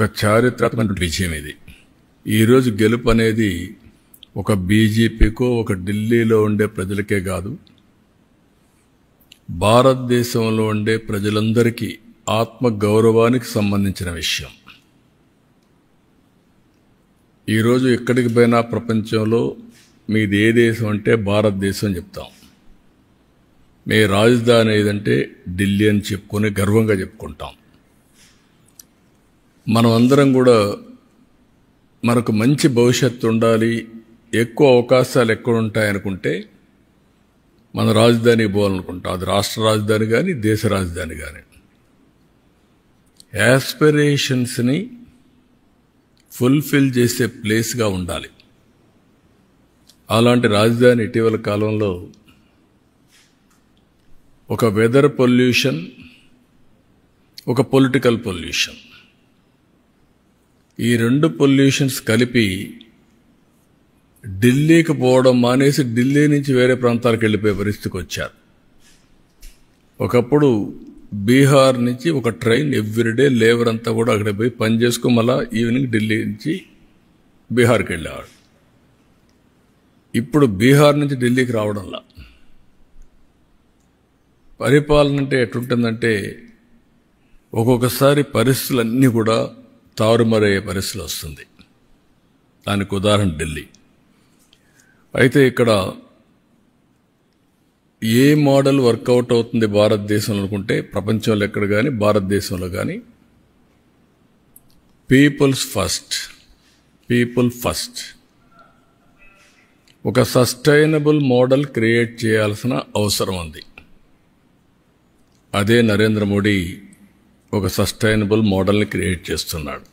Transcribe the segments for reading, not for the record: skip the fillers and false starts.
ఒక చారిత్రాత్మక విజయం ఇది. ఈరోజు గెలుపు అనేది ఒక బీజేపీకో ఒక ఢిల్లీలో ఉండే ప్రజలకే కాదు, భారతదేశంలో ఉండే ప్రజలందరికీ ఆత్మ గౌరవానికి సంబంధించిన విషయం. ఈరోజు ఎక్కడికి పోయినా ప్రపంచంలో మీది ఏ దేశం అంటే భారతదేశం చెప్తాం, మీ రాజధాని ఏదంటే ఢిల్లీ అని చెప్పుకొని గర్వంగా చెప్పుకుంటాం. మనం అందరం కూడా మనకు మంచి భవిష్యత్తు ఉండాలి, ఎక్కువ అవకాశాలు ఎక్కడ ఉంటాయనుకుంటే మన రాజధానికి పోవాలనుకుంటాం. అది రాష్ట్ర రాజధాని కానీ దేశ రాజధాని కానీ. యాస్పిరేషన్స్ని ఫుల్ఫిల్ చేసే ప్లేస్గా ఉండాలి. అలాంటి రాజధాని ఇటీవల కాలంలో ఒక వెదర్ పొల్యూషన్, ఒక పొలిటికల్ పొల్యూషన్, ఈ రెండు పొల్యూషన్స్ కలిపి ఢిల్లీకి పోవడం మానేసి ఢిల్లీ నుంచి వేరే ప్రాంతాలకు వెళ్ళిపోయే పరిస్థితికి వచ్చారు. ఒకప్పుడు బీహార్ నుంచి ఒక ట్రైన్ ఎవ్రీడే లేబర్ అంతా కూడా అక్కడ పోయి పని చేసుకుని మళ్ళా ఈవినింగ్ ఢిల్లీ నుంచి బీహార్కి వెళ్ళేవాడు. ఇప్పుడు బీహార్ నుంచి ఢిల్లీకి రావడంలా పరిపాలన అంటే ఎట్లుంటుందంటే ఒక్కొక్కసారి పరిస్థితులన్నీ కూడా తారుమారయ్యే పరిస్థితులు వస్తుంది. దానికి ఉదాహరణ ఢిల్లీ. అయితే ఇక్కడ ఏ మోడల్ వర్కౌట్ అవుతుంది భారతదేశంలో అనుకుంటే, ప్రపంచంలో ఎక్కడ కానీ భారతదేశంలో కానీ పీపుల్స్ ఫస్ట్, పీపుల్ ఫస్ట్, ఒక సస్టైనబుల్ మోడల్ క్రియేట్ చేయాల్సిన అవసరం ఉంది. అదే నరేంద్ర మోడీ ఒక సస్టైనబుల్ మోడల్ని క్రియేట్ చేస్తున్నాడు.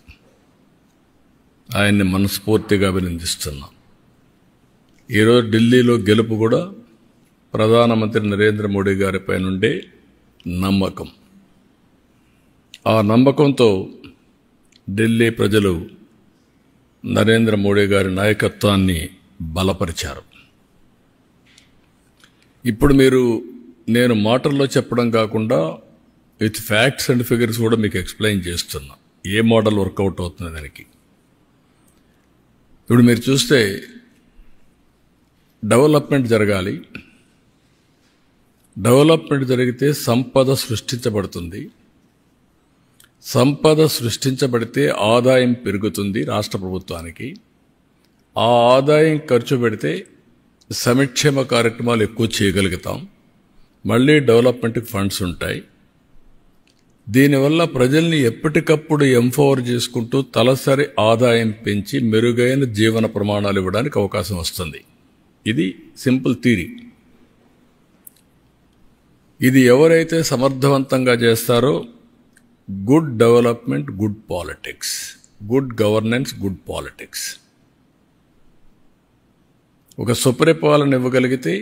ఆయన్ని మనస్ఫూర్తిగా అభినందిస్తున్నాం. ఈరోజు ఢిల్లీలో గెలుపు కూడా ప్రధానమంత్రి నరేంద్ర మోడీ గారిపై నుండే నమ్మకం. ఆ నమ్మకంతో ఢిల్లీ ప్రజలు నరేంద్ర మోడీ గారి నాయకత్వాన్ని బలపరిచారు. ఇప్పుడు నేను మాటల్లో చెప్పడం కాకుండా విత్ ఫ్యాక్ట్స్ అండ్ ఫిగర్స్ కూడా మీకు ఎక్స్ప్లెయిన్ చేస్తున్నా ఏ మోడల్ వర్కౌట్ అవుతుంది దానికి. ఇప్పుడు మీరు చూస్తే డెవలప్మెంట్ జరగాలి. డెవలప్మెంట్ జరిగితే సంపద సృష్టించబడుతుంది. సంపద సృష్టించబడితే ఆదాయం పెరుగుతుంది రాష్ట్ర ప్రభుత్వానికి. ఆ ఆదాయం ఖర్చు పెడితే సంక్షేమ కార్యక్రమాలు ఎక్కువ చేయగలుగుతాం. మళ్ళీ డెవలప్మెంట్కి ఫండ్స్ ఉంటాయి. దీనివల్ల ప్రజల్ని ఎప్పటికప్పుడు ఎంపవర్ చేసుకుంటూ తలసరి ఆదాయం పెంచి మెరుగైన జీవన ప్రమాణాలు ఇవ్వడానికి అవకాశం వస్తుంది. ఇది సింపుల్ థియరీ. ఇది ఎవరైతే సమర్థవంతంగా చేస్తారో good development, good politics, good governance, good politics, ఒక సుపరిపాలన ఇవ్వగలిగితే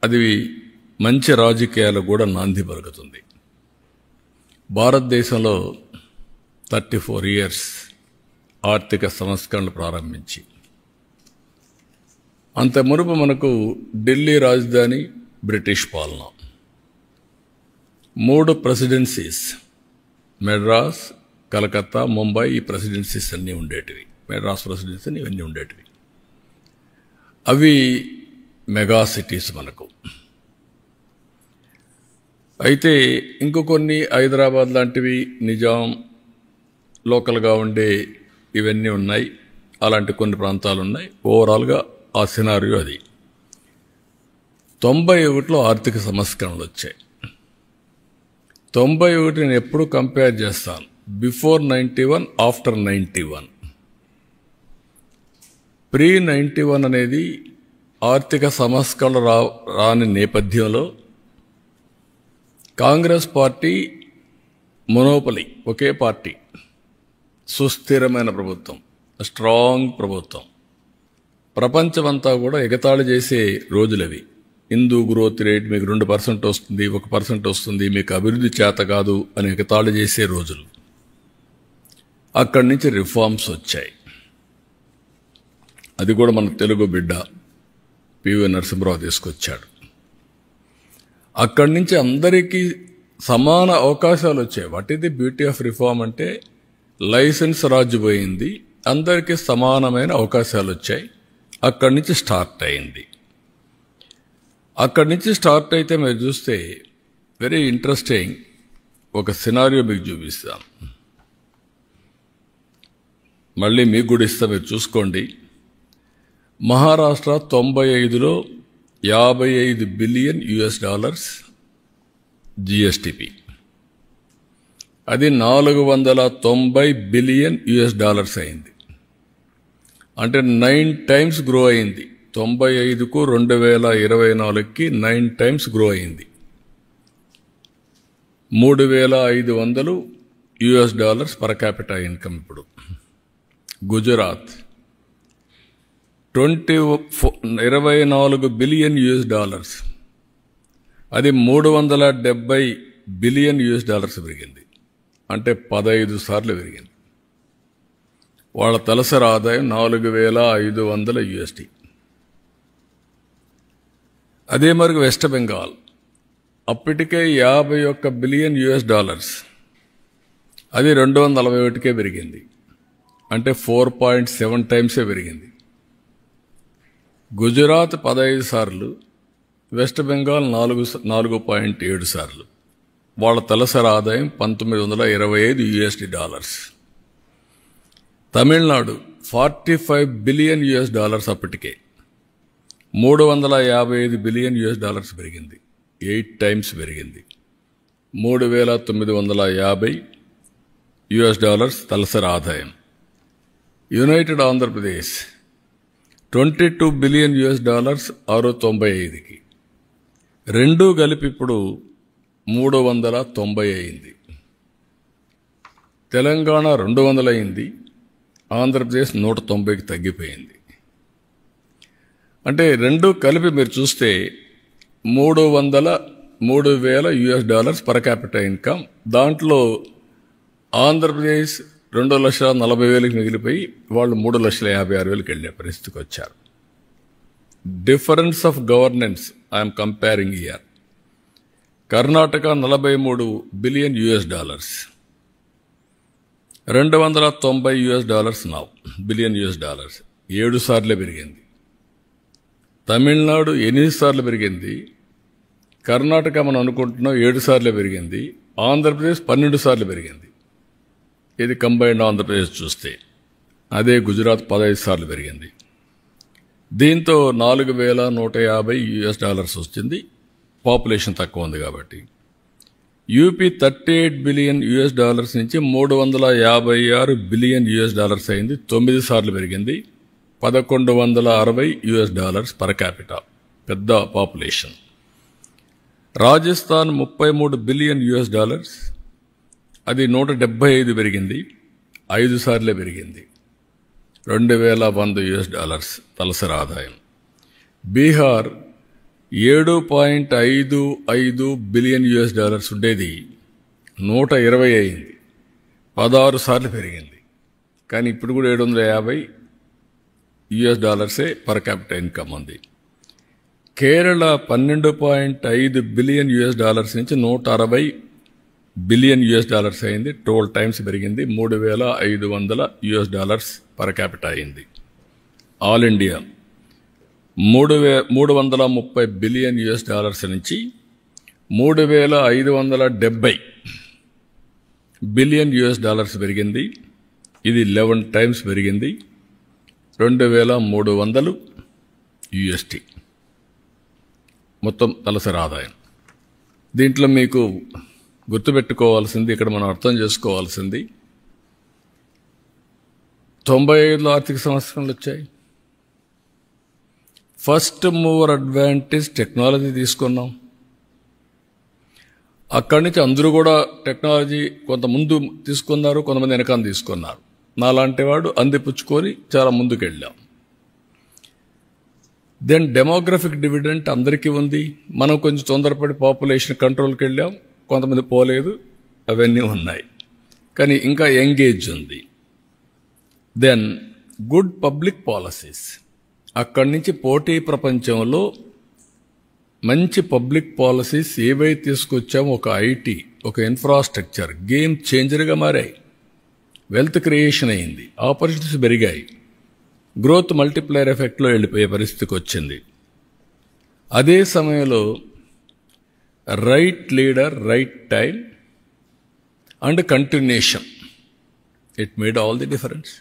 అది మంచి రాజకీయాలకు కూడా నాంది పలుకుతుంది. భారతదేశంలో 34 years ఆర్థిక సంస్కరణలు ప్రారంభించి అంత మునుపు మనకు ఢిల్లీ రాజధాని, బ్రిటిష్ పాలన, 3 ప్రెసిడెన్సీస్, మెడ్రాస్, కలకత్తా, ముంబై, ఈ ప్రెసిడెన్సీస్ అన్నీ ఉండేటివి. మెడ్రాస్ ప్రెసిడెన్సీ అని ఇవన్నీ ఉండేటివి. అవి మెగా సిటీస్ మనకు. అయితే ఇంకో కొన్ని హైదరాబాద్ లాంటివి, నిజాం, లోకల్గా ఉండే ఇవన్నీ ఉన్నాయి. అలాంటి కొన్ని ప్రాంతాలు ఉన్నాయి. ఓవరాల్గా ఆ సినారియో అది. 91లో ఆర్థిక సంస్కరణలు వచ్చాయి. 91 నేను ఎప్పుడు కంపేర్ చేస్తాను, బిఫోర్ 91, ఆఫ్టర్ 91. ప్రీ 91 అనేది ఆర్థిక సంస్కరణలు రాని నేపథ్యంలో కాంగ్రెస్ పార్టీ మొనోపలి, ఒకే పార్టీ, సుస్థిరమైన ప్రభుత్వం, స్ట్రాంగ్ ప్రభుత్వం, ప్రపంచమంతా కూడా ఎగతాళి చేసే రోజులవి. హిందూ గ్రోత్ రేట్ మీకు 2% వస్తుంది, 1% వస్తుంది, మీకు అభివృద్ధి చేత కాదు అని ఎగతాళి చేసే రోజులు. అక్కడి నుంచి రిఫార్మ్స్ వచ్చాయి. అది కూడా మన తెలుగు బిడ్డ పివి నరసింహరావు తీసుకొచ్చాడు. అక్కడి నుంచి అందరికీ సమాన అవకాశాలు వచ్చాయి. What is the beauty of reform అంటే లైసెన్స్ రాజు పోయింది, అందరికీ సమానమైన అవకాశాలు వచ్చాయి. అక్కడి నుంచి స్టార్ట్ అయింది. అక్కడి నుంచి స్టార్ట్ అయితే మీరు చూస్తే వెరీ ఇంట్రెస్టింగ్ ఒక సినారియో మీకు చూపిస్తాను. మళ్ళీ మీకు కూడా ఇస్తా, మీరు చూసుకోండి. మహారాష్ట్ర 95లో $55 బిలియన్ జిఎస్టిపి, అది $490 బిలియన్ అయింది. అంటే 9 టైమ్స్ గ్రో అయింది. 95కు 2024కి 9 టైమ్స్ గ్రో అయింది. $3,500 పర్ క్యాపిటల్ ఇన్కమ్. ఇప్పుడు గుజరాత్ 24 బిలియన్ అది $370 బిలియన్ పెరిగింది. అంటే 15 సార్లు పెరిగింది. వాళ్ళ తలసరి ఆదాయం $4,500. అదే మరి వెస్ట్ బెంగాల్ అప్పటికే $51 బిలియన్, అది 241కే పెరిగింది. అంటే 4.7 టైమ్సే పెరిగింది. గుజరాత్ 15 సార్లు, వెస్ట్ బెంగాల్ 4.7 సార్లు. వాళ్ళ తలసరి ఆదాయం $1,925. తమిళనాడు 45 బిలియన్ అప్పటికే, $355 బిలియన్ పెరిగింది. 8 టైమ్స్ పెరిగింది. $3,950 తలసరి ఆదాయం. యునైటెడ్ ఆంధ్రప్రదేశ్ 22 బిలియన్ $695కి, రెండూ కలిపి ఇప్పుడు 390 అయింది. తెలంగాణ 200 అయింది. ఆంధ్రప్రదేశ్ 190కి తగ్గిపోయింది. అంటే రెండూ కలిపి మీరు చూస్తే $3,000 పర్ క్యాపిటల్ ఇన్కమ్. దాంట్లో ఆంధ్రప్రదేశ్ 2,40,000కి మిగిలిపోయి వాళ్ళు 3,56,000కి వెళ్ళే పరిస్థితికి వచ్చారు. Difference of governance I'm comparing year. Karnataka 43 billion $290 now billion 7 సార్లే పెరిగింది. తమిళనాడు 8 సార్లు పెరిగింది. కర్ణాటక మనం అనుకుంటున్నాం 7 సార్లే పెరిగింది. ఆంధ్రప్రదేశ్ 12 సార్లు పెరిగింది. ఇది కంబైన్డ్ ఆంధ్రప్రదేశ్ చూస్తే. అదే గుజరాత్ 15 సార్లు పెరిగింది. దీంతో $4,150 వచ్చింది. పాపులేషన్ తక్కువ ఉంది కాబట్టి. యూపీ 38 బిలియన్ నుంచి $356 బిలియన్ అయింది. 9 సార్లు పెరిగింది. $1,160 పర్ క్యాపిటల్, పెద్ద పాపులేషన్. రాజస్థాన్ 33 బిలియన్ అది 175 పెరిగింది. 5 సార్లే పెరిగింది. $2,100 తలసరి ఆదాయం. బీహార్ 7.55 బిలియన్ ఉండేది 120 అయింది. 16 సార్లు పెరిగింది. కానీ ఇప్పుడు కూడా $750 పర్ క్యాపిటల్ ఇన్కమ్ ఉంది. కేరళ 12.5 బిలియన్ నుంచి 160 బిలియన్ అయింది. 12 టైమ్స్ పెరిగింది. $3,500 పర్ క్యాపిటల్ అయింది. ఆల్ ఇండియా 330 బిలియన్ నుంచి $3,570 బిలియన్ పెరిగింది. ఇది 11 టైమ్స్ పెరిగింది. 2,300 మొత్తం తలసరి ఆదాయం. దీంట్లో మీకు గుర్తుపెట్టుకోవాల్సింది, ఇక్కడ మనం అర్థం చేసుకోవాల్సింది, 95లో ఆర్థిక సంవత్సరాలు వచ్చాయి. ఫస్ట్ మూవర్ అడ్వాంటేజ్ టెక్నాలజీ తీసుకున్నాం. అక్కడి నుంచి అందరూ కూడా టెక్నాలజీ కొంత ముందు తీసుకున్నారు, కొంతమంది వెనకాల తీసుకున్నారు. నాలాంటి వాడు అందిపుచ్చుకొని చాలా ముందుకెళ్ళాం. దెన్ డెమోగ్రఫిక్ డివిడెంట్ అందరికీ ఉంది. మనం కొంచెం తొందరపడి పాపులేషన్ కంట్రోల్కి వెళ్ళాం, కొంతమంది పోలేదు, అవన్నీ ఉన్నాయి. కానీ ఇంకా ఎంగేజ్ ఉంది. Then good public policies. అక్కడి నుంచి పోటీ ప్రపంచంలో మంచి పబ్లిక్ పాలసీస్ ఏవైతే తీసుకొచ్చామో, ఒక ఐటీ, ఒక ఇన్ఫ్రాస్ట్రక్చర్ గేమ్ చేంజర్గా మారాయి. వెల్త్ క్రియేషన్ అయింది, ఆపర్చునిటీస్ పెరిగాయి, గ్రోత్ మల్టిప్లైర్ ఎఫెక్ట్లో వెళ్ళిపోయే పరిస్థితికి వచ్చింది. అదే సమయంలో right leader, right time and continuation, it made all the difference.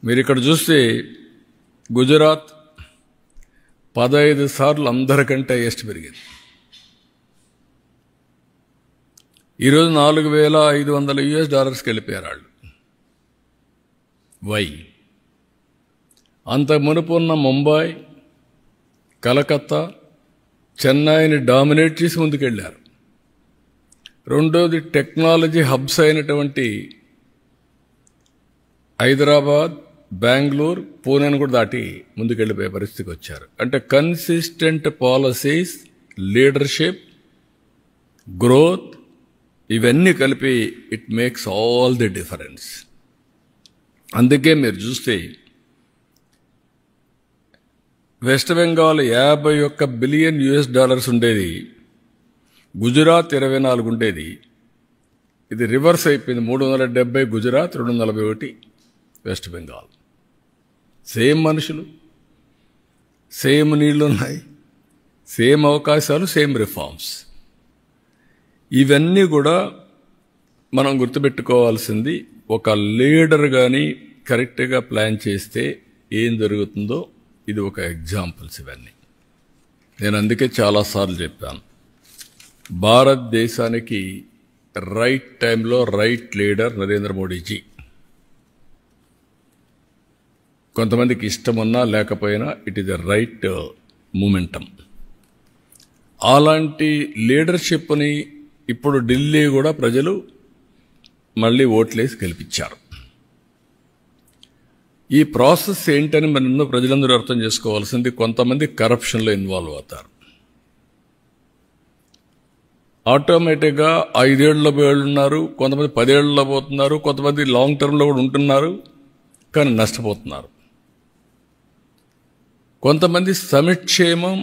మీరు ఇక్కడ చూస్తే గుజరాత్ 15 సార్లు అందరికంటే హైయెస్ట్ పెరిగింది. ఈరోజు $4,500 వెళ్ళిపోయారు వాళ్ళు. వై? అంత మునుపు ఉన్న ముంబై, కలకత్తా, చెన్నైని డామినేట్ చేసి ముందుకెళ్ళారు. రెండోది టెక్నాలజీ హబ్స్ అయినటువంటి హైదరాబాద్, బెంగళూరు, పూణేను కూడా దాటి ముందుకెళ్ళిపోయే పరిస్థితికి వచ్చారు. అంటే కన్సిస్టెంట్ పాలసీస్, లీడర్షిప్, గ్రోత్, ఇవన్నీ కలిపి it makes all the difference. అందుకే మీరు చూస్తే వెస్ట్ బెంగాల్ $51 బిలియన్ ఉండేది, గుజరాత్ 24 ఉండేది. ఇది రివర్స్ అయిపోయింది. 370 గుజరాత్, 241 వెస్ట్ బెంగాల్. సేమ్ మనుషులు, సేమ్ నీళ్లున్నాయి, సేమ్ అవకాశాలు, సేమ్ రిఫార్మ్స్. ఇవన్నీ కూడా మనం గుర్తుపెట్టుకోవాల్సింది. ఒక లీడర్ కానీ కరెక్ట్గా ప్లాన్ చేస్తే ఏం జరుగుతుందో ఇది ఒక ఎగ్జాంపుల్స్. ఇవన్నీ నేను అందుకే చాలాసార్లు చెప్పాను, భారతదేశానికి రైట్ టైంలో రైట్ లీడర్ నరేంద్ర మోడీజీ. కొంతమందికి ఇష్టమున్నా లేకపోయినా it is the right momentum. అలాంటి లీడర్షిప్ని ఇప్పుడు ఢిల్లీ కూడా ప్రజలు మళ్ళీ ఓట్లేసి గెలిపించారు. ఈ ప్రాసెస్ ఏంటని మన ప్రజలందరూ అర్థం చేసుకోవాల్సింది. కొంతమంది కరప్షన్లో ఇన్వాల్వ్ అవుతారు. ఆటోమేటిక్గా 5 ఏళ్లలో పోతున్నారు, కొంతమంది 10 ఏళ్లలో పోతున్నారు, కొంతమంది లాంగ్ టర్మ్లో కూడా ఉంటున్నారు, కానీ నష్టపోతున్నారు. కొంతమంది సంక్షేమం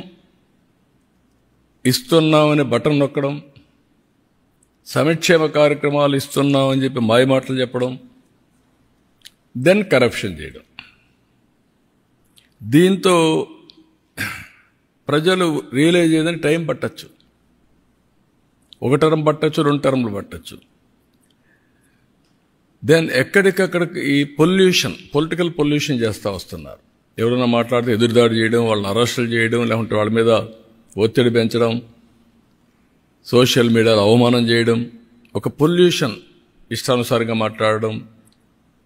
ఇస్తున్నామని బటన్ నొక్కడం, సంక్షేమ కార్యక్రమాలు ఇస్తున్నామని చెప్పి మాయమాటలు చెప్పడం, దెన్ కరప్షన్ చేయడం. దీంతో ప్రజలు రియలైజ్ చేయడానికి టైం పట్టచ్చు. 1 టర్మ్ పట్టచ్చు, 2 టర్మ్లు పట్టచ్చు. దెన్ ఎక్కడికక్కడ ఈ పొలిటికల్ పొల్యూషన్ చేస్తూ వస్తున్నారు. ఎవరైనా మాట్లాడితే ఎదురుదాడి చేయడం, వాళ్ళని అరెస్టులు చేయడం, లేకుంటే వాళ్ళ మీద ఒత్తిడి పెంచడం, సోషల్ మీడియాలో అవమానం చేయడం, ఒక పొల్యూషన్. ఇష్టానుసారంగా మాట్లాడడం,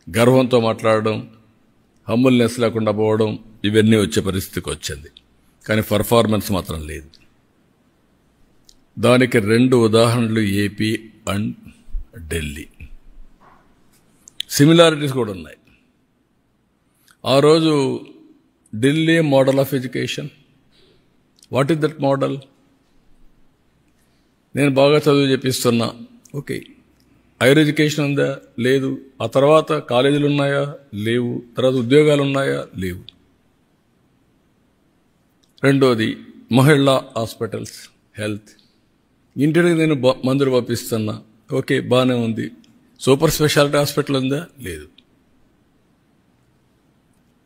గర్వంతో మాట్లాడడం, హంబుల్నెస్ లేకుండా పోవడం, ఇవన్నీ వచ్చే పరిస్థితికి వచ్చింది. కానీ పర్ఫార్మెన్స్ మాత్రం లేదు. దానికి 2 ఉదాహరణలు ఏపీ అండ్ ఢిల్లీ. సిమిలారిటీస్ కూడా ఉన్నాయి. ఆ రోజు Delhi model of education, what is that model? నేను బాగా చదువు చెప్పిస్తున్నా, ఓకే. హైయర్ ఎడ్యుకేషన్ ఉందా? లేదు. ఆ తర్వాత కాలేజీలు ఉన్నాయా? లేవు. తర్వాత ఉద్యోగాలు ఉన్నాయా? లేవు. రెండోది మహిళా హాస్పిటల్స్, హెల్త్. ఇంటికి నేను మందులు పంపిస్తున్నా, ఓకే, బాగానే ఉంది. సూపర్ స్పెషాలిటీ హాస్పిటల్ ఉందా? లేదు.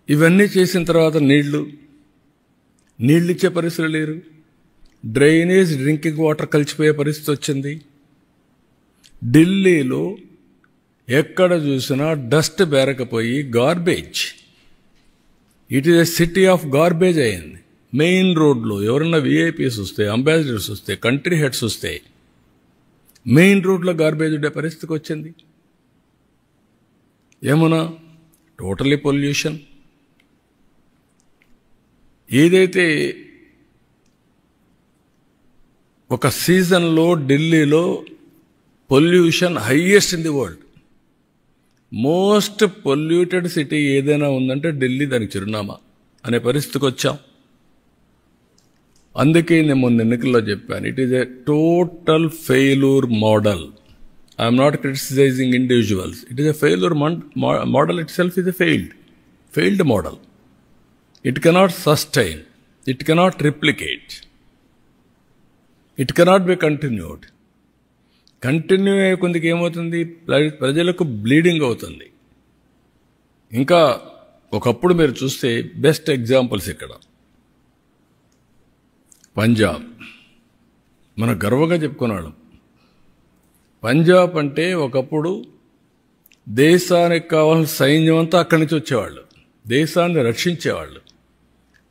ఇవన్నీ చేసిన తర్వాత నీళ్లు ఇచ్చే పరిస్థితులు లేరు. డ్రైనేజ్, డ్రింకింగ్ వాటర్ కలిసిపోయే పరిస్థితి వచ్చింది. ఢిల్లీలో ఎక్కడ చూసినా డస్ట్ బేరకపోయి garbage. It is a city of garbage అయింది. మెయిన్ రోడ్లో ఎవరన్నా విఐపీస్ వస్తే, అంబాసిడర్స్ వస్తే, కంట్రీ హెడ్స్ వస్తే మెయిన్ రోడ్లో గార్బేజ్ ఉండే పరిస్థితికి వచ్చింది. ఏమన్నా టోటలీ పొల్యూషన్. ఏదైతే ఒక సీజన్లో ఢిల్లీలో pollution highest in the world, most polluted city ఏదైనా ఉందంటే ఢిల్లీ దానికి చిరునామా అనే పరిస్థితికి వచ్చాం. అందుకే నేను మొన్న ఎన్నికల్లో చెప్పాను, it is a total failure model. I'm not criticising individuals. It is a failure model. Itself is a failed model. It cannot sustain, it cannot replicate, it cannot be continued. Continue అయ్యే కొద్దికి ఏమవుతుంది, ప్రజలకు bleeding అవుతుంది. ఇంకా ఒకప్పుడు మీరు చూస్తే best examples ఇక్కడ పంజాబ్, మనం గర్వంగా చెప్పుకున్నాడు. పంజాబ్ అంటే ఒకప్పుడు దేశానికి కావాల్సిన సైన్యం అంతా అక్కడి నుంచి వచ్చేవాళ్ళు, దేశాన్ని రక్షించేవాళ్ళు.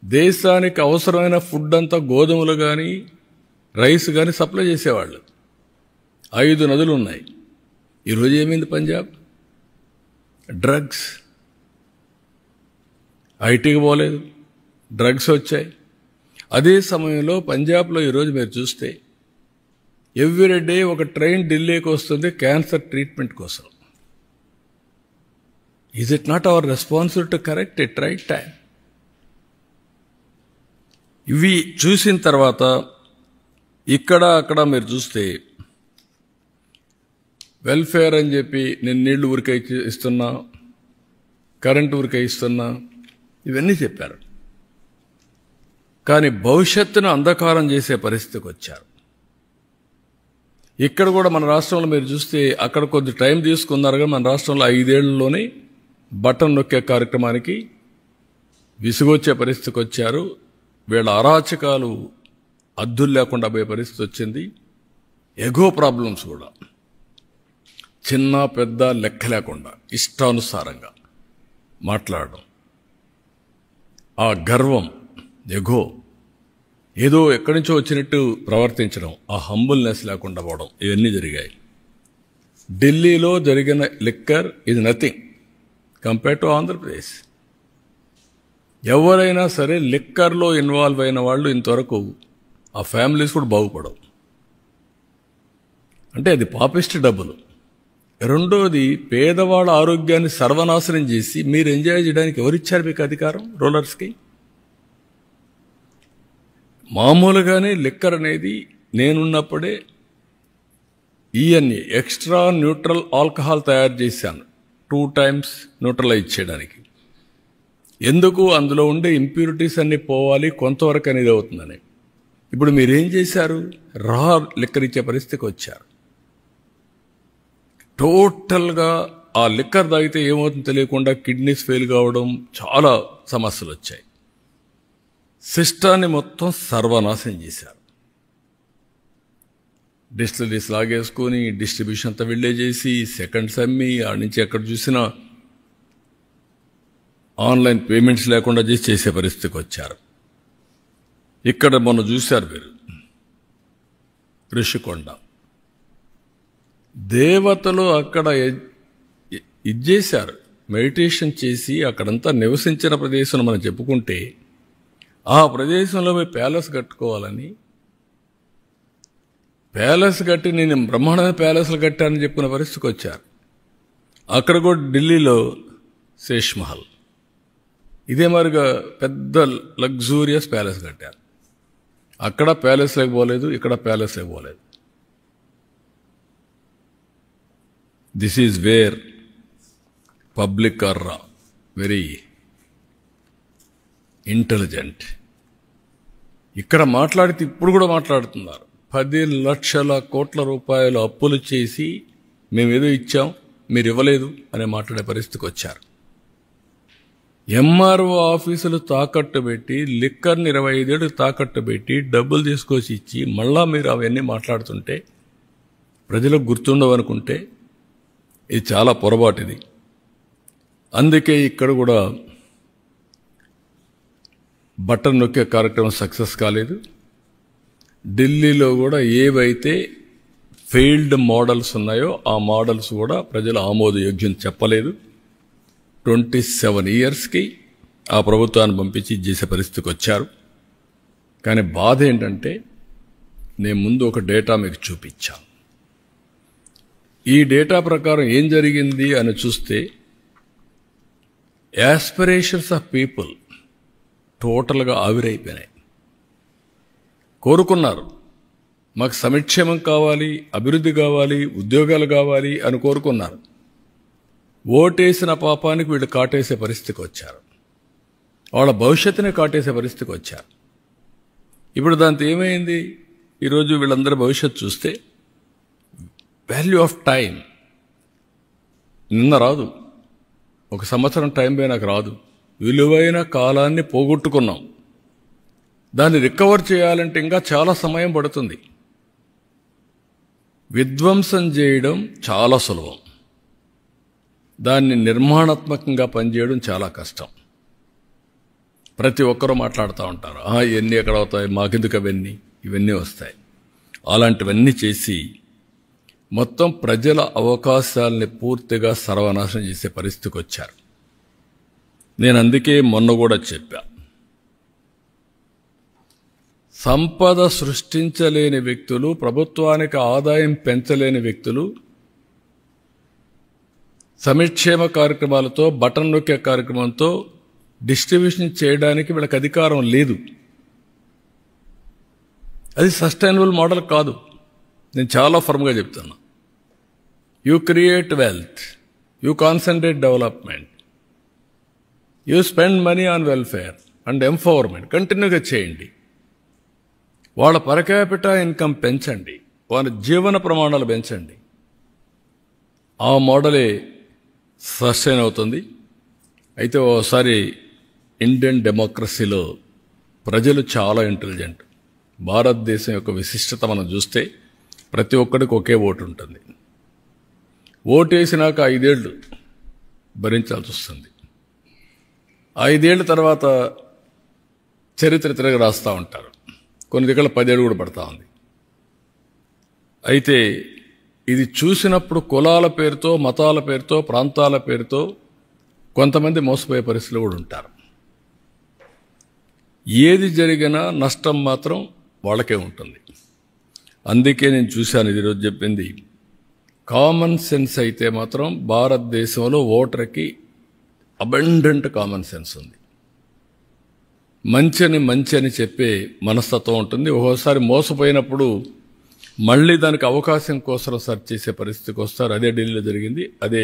దేశానికి అవసరమైన ఫుడ్ అంతా గోధుమలు కానీ రైస్ కానీ సప్లై చేసేవాళ్ళు. 5 నదులు ఉన్నాయి. ఈరోజు ఏమైంది పంజాబ్? డ్రగ్స్. ఐటీకి పోలేదు, డ్రగ్స్ వచ్చాయి. అదే సమయంలో పంజాబ్లో ఈరోజు మీరు చూస్తే ఎవ్రీ డే ఒక ట్రైన్ ఢిల్లీకి వస్తుంది క్యాన్సర్ ట్రీట్మెంట్ కోసం. Is it not our responsibility to correct it right time? ఇవి చూసిన తర్వాత ఇక్కడ అక్కడ మీరు చూస్తే వెల్ఫేర్ అని చెప్పి నేను నీళ్లు ఊరికే ఇస్తున్నా, కరెంటు ఊరికే ఇస్తున్నా, ఇవన్నీ చెప్పారు. కానీ భవిష్యత్తును అంధకారం చేసే పరిస్థితికి వచ్చారు. ఇక్కడ కూడా మన రాష్ట్రంలో మీరు చూస్తే అక్కడ కొద్ది టైం తీసుకున్నారు, కానీ మన రాష్ట్రంలో 5 ఏళ్లలోనే బటన్ నొక్కే కార్యక్రమానికి విసుగొచ్చే పరిస్థితికి వచ్చారు. వీళ్ళ అరాచకాలు అద్దులు లేకుండా పోయే పరిస్థితి వచ్చింది. ఎగో ప్రాబ్లమ్స్ కూడా చిన్న పెద్ద లెక్క లేకుండా ఇష్టానుసారంగా మాట్లాడడం, ఆ గర్వం, ఎగో, ఏదో ఎక్కడి నుంచో వచ్చినట్టు ప్రవర్తించడం, ఆ హంబుల్నెస్ లేకుండా పోవడం, ఇవన్నీ జరిగాయి. ఢిల్లీలో జరిగిన లిక్కర్ ఇది నథింగ్ కంపేర్ టు ఆంధ్రప్రదేశ్. ఎవరైనా సరే లిక్కర్లో ఇన్వాల్వ్ అయిన వాళ్ళు ఇంతవరకు ఆ ఫ్యామిలీస్ కూడా బాగుపడవు. అంటే అది పాపిస్ట్ డబ్బులు. రెండోది, పేదవాళ్ళ ఆరోగ్యాన్ని సర్వనాశనం చేసి మీరు ఎంజాయ్ చేయడానికి ఎవరిచ్చారు మీకు అధికారం? రూలర్స్కి. మామూలుగానే లిక్కర్ అనేది నేనున్నప్పుడే ఈఎన్ఏ ఎక్స్ట్రా న్యూట్రల్ ఆల్కహాల్ తయారు చేశాను 2 times న్యూట్రలైజ్ చేయడానికి. ఎందుకు? అందులో ఉండే ఇంప్యూరిటీస్ అన్ని పోవాలి, కొంతవరకు అనేది అవుతుందని. ఇప్పుడు మీరేం చేశారు? రా లిక్కర్ ఇచ్చే పరిస్థితికి వచ్చారు. టోటల్గా ఆ లిక్కర్ తాగితే ఏమవుతుందో తెలియకుండా కిడ్నీస్ ఫెయిల్ కావడం, చాలా సమస్యలు వచ్చాయి. సిస్టాన్ని మొత్తం సర్వనాశనం చేశారు. డిస్టిలరీస్ లాగేసుకొని డిస్ట్రిబ్యూషన్ అంతా వెళ్ళే చేసి సెకండ్స్ అమ్మి ఆడి నుంచి ఎక్కడ చూసినా ఆన్లైన్ పేమెంట్స్ లేకుండా చేసే పరిస్థితికి వచ్చారు. ఇక్కడ మొన్న చూశారు మీరు ఋషికొండ, దేవతలు అక్కడ ఇచ్చేశారు, మెడిటేషన్ చేసి అక్కడంతా నివసించిన ప్రదేశం మనం చెప్పుకుంటే ఆ ప్రదేశంలో పోయి ప్యాలెస్ కట్టుకోవాలని, ప్యాలెస్ కట్టి నేను బ్రహ్మాండమైన ప్యాలెస్లు కట్టానని చెప్పుకున్న పరిస్థితికి వచ్చారు. అక్కడ కూడా ఢిల్లీలో శేష్ మహల్ ఇదే మరిగా పెద్ద లగ్జూరియస్ ప్యాలెస్ కట్టారు. అక్కడ ప్యాలెస్ లేకపోలేదు, ఇక్కడ ప్యాలెస్ లేకపోలేదు. This is where public are very intelligent. ఇక్కడ మాట్లాడితే ఇప్పుడు కూడా మాట్లాడుతున్నారు. 10 లక్షల కోట్ల రూపాయలు అప్పులు చేసి మేమేదో ఇచ్చాం మీరు ఇవ్వలేదు అనే మాట్లాడే పరిస్థితికి వచ్చారు. ఎంఆర్ఓ ఆఫీసులు తాకట్టు పెట్టి లిక్కర్ని 25 ఏళ్ళు తాకట్టు పెట్టి డబ్బులు తీసుకొచ్చి ఇచ్చి మళ్ళా మీరు అవన్నీ మాట్లాడుతుంటే ప్రజలకు గుర్తుండవనుకుంటే ఇది చాలా పొరపాటిది. అందుకే ఇక్కడ కూడా బటన్ నొక్కే కార్యక్రమం సక్సెస్ కాలేదు. ఢిల్లీలో కూడా ఏవైతే ఫెయిల్డ్ మోడల్స్ ఉన్నాయో ఆ మోడల్స్ కూడా ప్రజలు ఆమోదయోగ్యం చెప్పలేదు. 27 yearsకి ఆ ప్రభుత్వాన్ని పంపించి చేసే పరిస్థితికి వచ్చారు. కానీ బాధ ఏంటంటే నేను ముందు ఒక డేటా మీకు చూపించాను. ఈ డేటా ప్రకారం ఏం జరిగింది అని చూస్తే యాస్పిరేషన్స్ ఆఫ్ పీపుల్ టోటల్గా ఆవిరైపోయినాయి. కోరుకున్నారు మాకు సంక్షేమం కావాలి, అభివృద్ధి కావాలి, ఉద్యోగాలు కావాలి అని కోరుకున్నారు. ఓటేసిన పాపానికి వీళ్ళు కాటేసే పరిస్థితికి వచ్చారు. వాళ్ళ భవిష్యత్తునే కాటేసే పరిస్థితికి వచ్చారు. ఇప్పుడు దాంతో ఏమైంది? ఈరోజు వీళ్ళందరి భవిష్యత్తు చూస్తే వాల్యూ ఆఫ్ టైం నిన్న రాదు, ఒక సంవత్సరం టైం పోయి నాకు రాదు. విలువైన కాలాన్ని పోగొట్టుకున్నాం. దాన్ని రికవర్ చేయాలంటే ఇంకా చాలా సమయం పడుతుంది. విధ్వంసం చేయడం చాలా సులభం, దాన్ని నిర్మాణాత్మకంగా పనిచేయడం చాలా కష్టం. ప్రతి ఒక్కరూ మాట్లాడుతూ ఉంటారు, ఇవన్నీ ఎక్కడ అవుతాయి, మాకెందుకు ఇవన్నీ వస్తాయి. అలాంటివన్నీ చేసి మొత్తం ప్రజల అవకాశాలని పూర్తిగా సర్వనాశనం చేసే పరిస్థితికి వచ్చారు. నేను అందుకే మొన్న కూడా చెప్పా, సంపద సృష్టించలేని వ్యక్తులు, ప్రభుత్వానికి ఆదాయం పెంచలేని వ్యక్తులు సంక్షేమ కార్యక్రమాలతో, బటన్ నొక్కే కార్యక్రమంతో డిస్ట్రిబ్యూషన్ చేయడానికి వీళ్ళకి అధికారం లేదు. అది సస్టైనబుల్ మోడల్ కాదు. నేను చాలా ఫర్మ్గా చెప్తున్నా. You create wealth, you concentrate development, you spend money on welfare and empowerment. కంటిన్యూగా చేయండి. వాళ్ళ పర్ క్యాపిటా ఇన్కమ్ పెంచండి, వాళ్ళ జీవన ప్రమాణాలు పెంచండి. ఆ మోడలే సస్టైన్ అవుతుంది. అయితే ఓసారి ఇండియన్ డెమోక్రసీలో ప్రజలు చాలా ఇంటెలిజెంట్. భారతదేశం యొక్క విశిష్టత మనం చూస్తే ప్రతి ఒక్కడికి ఒకే ఓటు ఉంటుంది. ఓటు వేసినాక 5 ఏళ్ళు భరించాల్సి వస్తుంది. 5 ఏళ్ళ తర్వాత చరిత్ర తిరగ రాస్తూ ఉంటారు. కొన్ని దగ్గర 10 ఏళ్ళు కూడా పడతా ఉంది. అయితే ఇది చూసినప్పుడు కులాల పేరుతో, మతాల పేరుతో, ప్రాంతాల పేరుతో కొంతమంది మోసపోయే పరిస్థితులు కూడా ఉంటారు. ఏది జరిగినా నష్టం మాత్రం వాళ్ళకే ఉంటుంది. అందుకే నేను చూశాను, ఈరోజు చెప్పింది కామన్ సెన్స్ అయితే మాత్రం భారతదేశంలో ఓటర్కి అబండెంట్ కామన్ సెన్స్ ఉంది. మంచి అని చెప్పే మనస్తత్వం ఉంటుంది. ఒక్కోసారి మోసపోయినప్పుడు మళ్ళీ దానికి అవకాశం కోసం సెర్చ్ చేసే పరిస్థితికి వస్తారు. అదే ఢిల్లీలో జరిగింది, అదే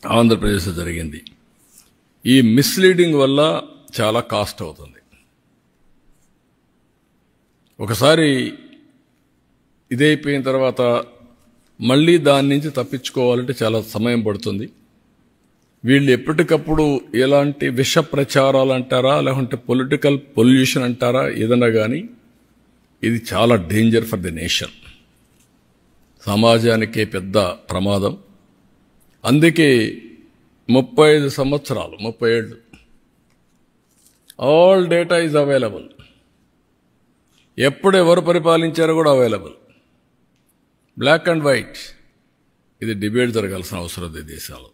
ఆంధ్రప్రదేశ్లో జరిగింది. ఈ మిస్లీడింగ్ వల్ల చాలా కాస్ట్ అవుతుంది. ఒకసారి ఇదైపోయిన తర్వాత మళ్ళీ దాని నుంచి తప్పించుకోవాలంటే చాలా సమయం పడుతుంది. వీళ్ళు ఎప్పటికప్పుడు ఎలాంటి విష ప్రచారాలు అంటారా, లేకుంటే పొలిటికల్ పొల్యూషన్ అంటారా, ఏదన్నా కానీ ఇది చాలా డేంజర్ ఫర్ ది నేషన్. సమాజానికే పెద్ద ప్రమాదం. అందుకే 35 సంవత్సరాలు, 30 ఏళ్ళు ఆల్ డేటా ఈజ్ అవైలబుల్. ఎప్పుడు ఎవరు పరిపాలించారో కూడా అవైలబుల్, బ్లాక్ అండ్ వైట్. ఇది డిబేట్ జరగాల్సిన అవసరం ఉంది దేశాల్లో.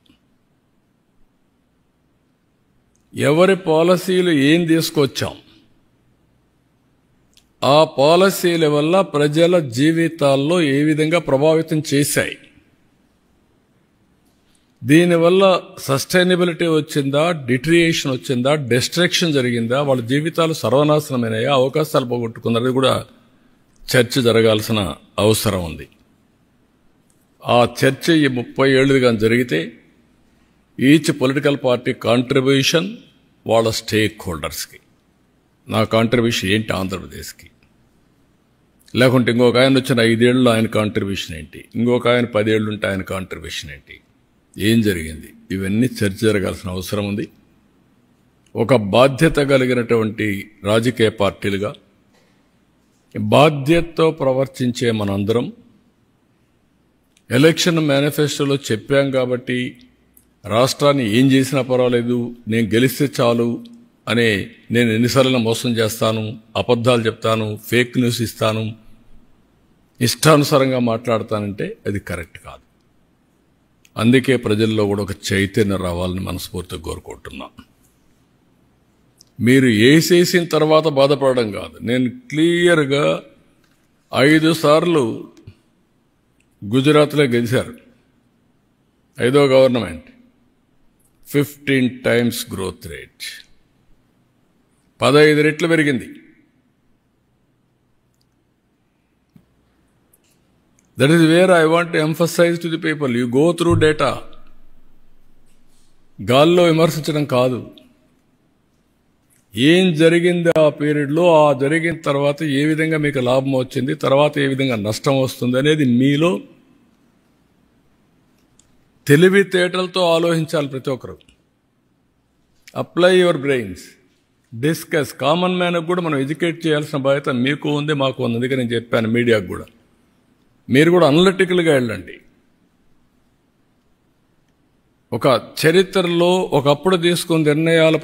ఎవరి పాలసీలు ఏం తీసుకొచ్చాం, ఆ పాలసీల వల్ల ప్రజల జీవితాల్లో ఏ విధంగా ప్రభావితం చేశాయి, దీనివల్ల సస్టైనబిలిటీ వచ్చిందా, డిట్రియేషన్ వచ్చిందా, డిస్ట్రక్షన్ జరిగిందా, వాళ్ళ జీవితాలు సర్వనాశనమైనాయా, అవకాశాలు పోగొట్టుకున్నది కూడా చర్చ జరగాల్సిన అవసరం ఉంది. ఆ చర్చ ఈ 30 ఏళ్ళుగా జరిగితే ఈచ్ పొలిటికల్ పార్టీ కాంట్రిబ్యూషన్ వాళ్ళ స్టేక్ హోల్డర్స్కి, నా కాంట్రిబ్యూషన్ ఏంటి ఆంధ్రప్రదేశ్కి, లేకుంటే ఇంకొక ఆయన వచ్చిన 5 ఏళ్ళు ఆయన కాంట్రిబ్యూషన్ ఏంటి, ఇంకొక ఆయన 10 ఏళ్ళు ఉంటే ఆయన కాంట్రిబ్యూషన్ ఏంటి, ఏం జరిగింది, ఇవన్నీ చర్చ జరగాల్సిన అవసరం ఉంది. ఒక బాధ్యత కలిగినటువంటి రాజకీయ పార్టీలుగా బాధ్యతతో ప్రవర్తించే మనందరం ఎలక్షన్ మేనిఫెస్టోలో చెప్పాం కాబట్టి రాష్ట్రాన్ని ఏం చేసినా పర్వాలేదు, నేను గెలిస్తే చాలు అనే, నేను ఎన్నిసార్లు మోసం చేస్తాను, అబద్ధాలు చెప్తాను, ఫేక్ న్యూస్ ఇస్తాను, ఇష్టానుసారంగా మాట్లాడతానంటే అది కరెక్ట్ కాదు. అందుకే ప్రజల్లో కూడా ఒక చైతన్యం రావాలని మనస్ఫూర్తిగా కోరుకుంటున్నాను. మీరు వేసేసిన తర్వాత బాధపడడం కాదు. నేను క్లియర్గా 5 సార్లు గుజరాత్లో గెలిచారు, 5వ గవర్నమెంట్, 15 times గ్రోత్ రేట్, 15 రెట్లు పెరిగింది. That is where I want to emphasize to the people. You go through data. గాల్లో విమర్శించడం కాదు. ఏం జరిగింది ఆ పీరియడ్లో, ఆ జరిగిన తర్వాత ఏ విధంగా మీకు లాభం వచ్చింది, తర్వాత ఏ విధంగా నష్టం వస్తుంది అనేది మీలో తెలివితేటలతో ఆలోచించాలి ప్రతి ఒక్కరు. Apply your brains, discuss. Common మ్యాన్కి కూడా మనం ఎడ్యుకేట్ చేయాల్సిన బాధ్యత మీకు ఉంది, మాకు ఉంది. అందుకే నేను చెప్పాను మీడియాకు కూడా, మీరు కూడా అనలిటికల్గా వెళ్ళండి. ఒక చరిత్రలో ఒకప్పుడు తీసుకున్న నిర్ణయాల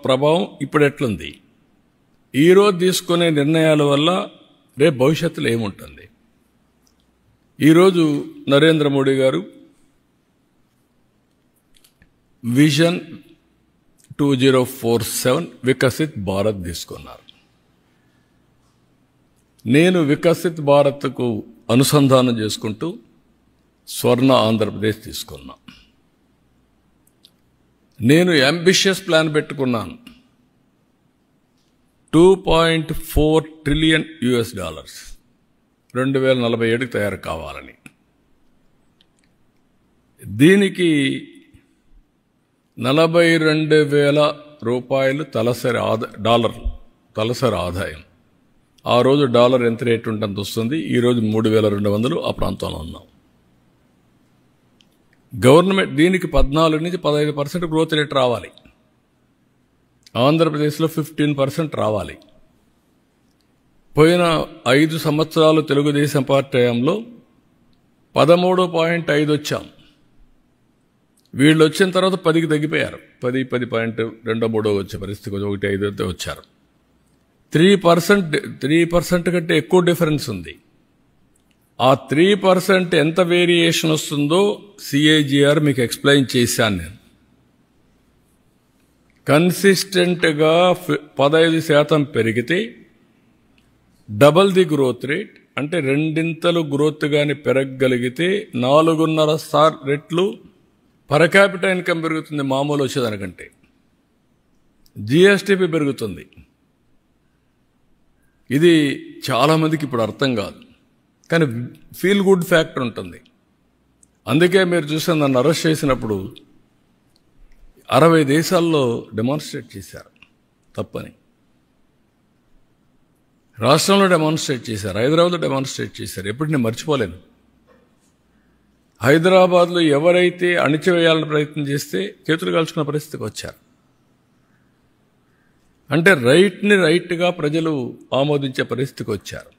ప్రభావం ఇప్పుడు ఎట్లుంది, ఈరోజు తీసుకునే నిర్ణయాల వల్ల రేపు భవిష్యత్తులో ఏముంటుంది. ఈరోజు నరేంద్ర మోడీ గారు విజన్ 2047 వికసిత్ భారత్ తీసుకున్నారు. నేను వికసిత్ భారత్కు అనుసంధానం చేసుకుంటూ స్వర్ణ ఆంధ్రప్రదేశ్ తీసుకున్నా. నేను అంబిషియస్ ప్లాన్ పెట్టుకున్నాను. $2.4 ట్రిలియన్ 2047కి తయారు కావాలని. దీనికి 42,000 తలసరి ఆదాయం. ఆ రోజు డాలర్ ఎంత రేటు ఉంటుంది వస్తుంది, ఈరోజు 3,200 ఆ ప్రాంతంలో ఉన్నాం. గవర్నమెంట్ దీనికి 14 నుంచి 15% గ్రోత్ రేట్ రావాలి. ఆంధ్రప్రదేశ్లో 15% రావాలి. పోయిన 5 సంవత్సరాలు తెలుగుదేశం పార్టీ హయాంలో 13.5 వచ్చాం. వీళ్ళు వచ్చిన తర్వాత 10కి తగ్గిపోయారు. 10.2-3 వచ్చే పరిస్థితి, 1.5 వచ్చారు. 3% కంటే ఎక్కువ డిఫరెన్స్ ఉంది. ఆ 3% ఎంత వేరియేషన్ వస్తుందో CAGR మీకు ఎక్స్ప్లెయిన్ చేశాను నేను. కన్సిస్టెంట్గా 15% పెరిగితే డబల్ ది గ్రోత్ రేట్, అంటే రెండింతలు గ్రోత్ కానీ పెరగగలిగితే 4.5 రెట్లు పర్ క్యాపిటల్ ఇన్కమ్ పెరుగుతుంది. మామూలు వచ్చేదానికంటే GSTP పెరుగుతుంది. ఇది చాలామందికి ఇప్పుడు అర్థం కాదు, కానీ ఫీల్ గుడ్ ఫ్యాక్టర్ ఉంటుంది. అందుకే మీరు చూస్తే నన్ను అరెస్ట్ చేసినప్పుడు 60 దేశాల్లో డెమాన్స్ట్రేట్ చేశారు తప్పని. రాష్ట్రంలో డెమాన్స్ట్రేట్ చేశారు, హైదరాబాద్లో డెమాన్స్ట్రేట్ చేశారు. ఎప్పుడు నేను మర్చిపోలేను. హైదరాబాద్లో ఎవరైతే అణిచివేయాలని ప్రయత్నం చేస్తే చేతులు కాల్చుకున్న పరిస్థితికి వచ్చారు. అంటే రైట్ని రైట్గా ప్రజలు ఆమోదించే పరిస్థితికి వచ్చారు.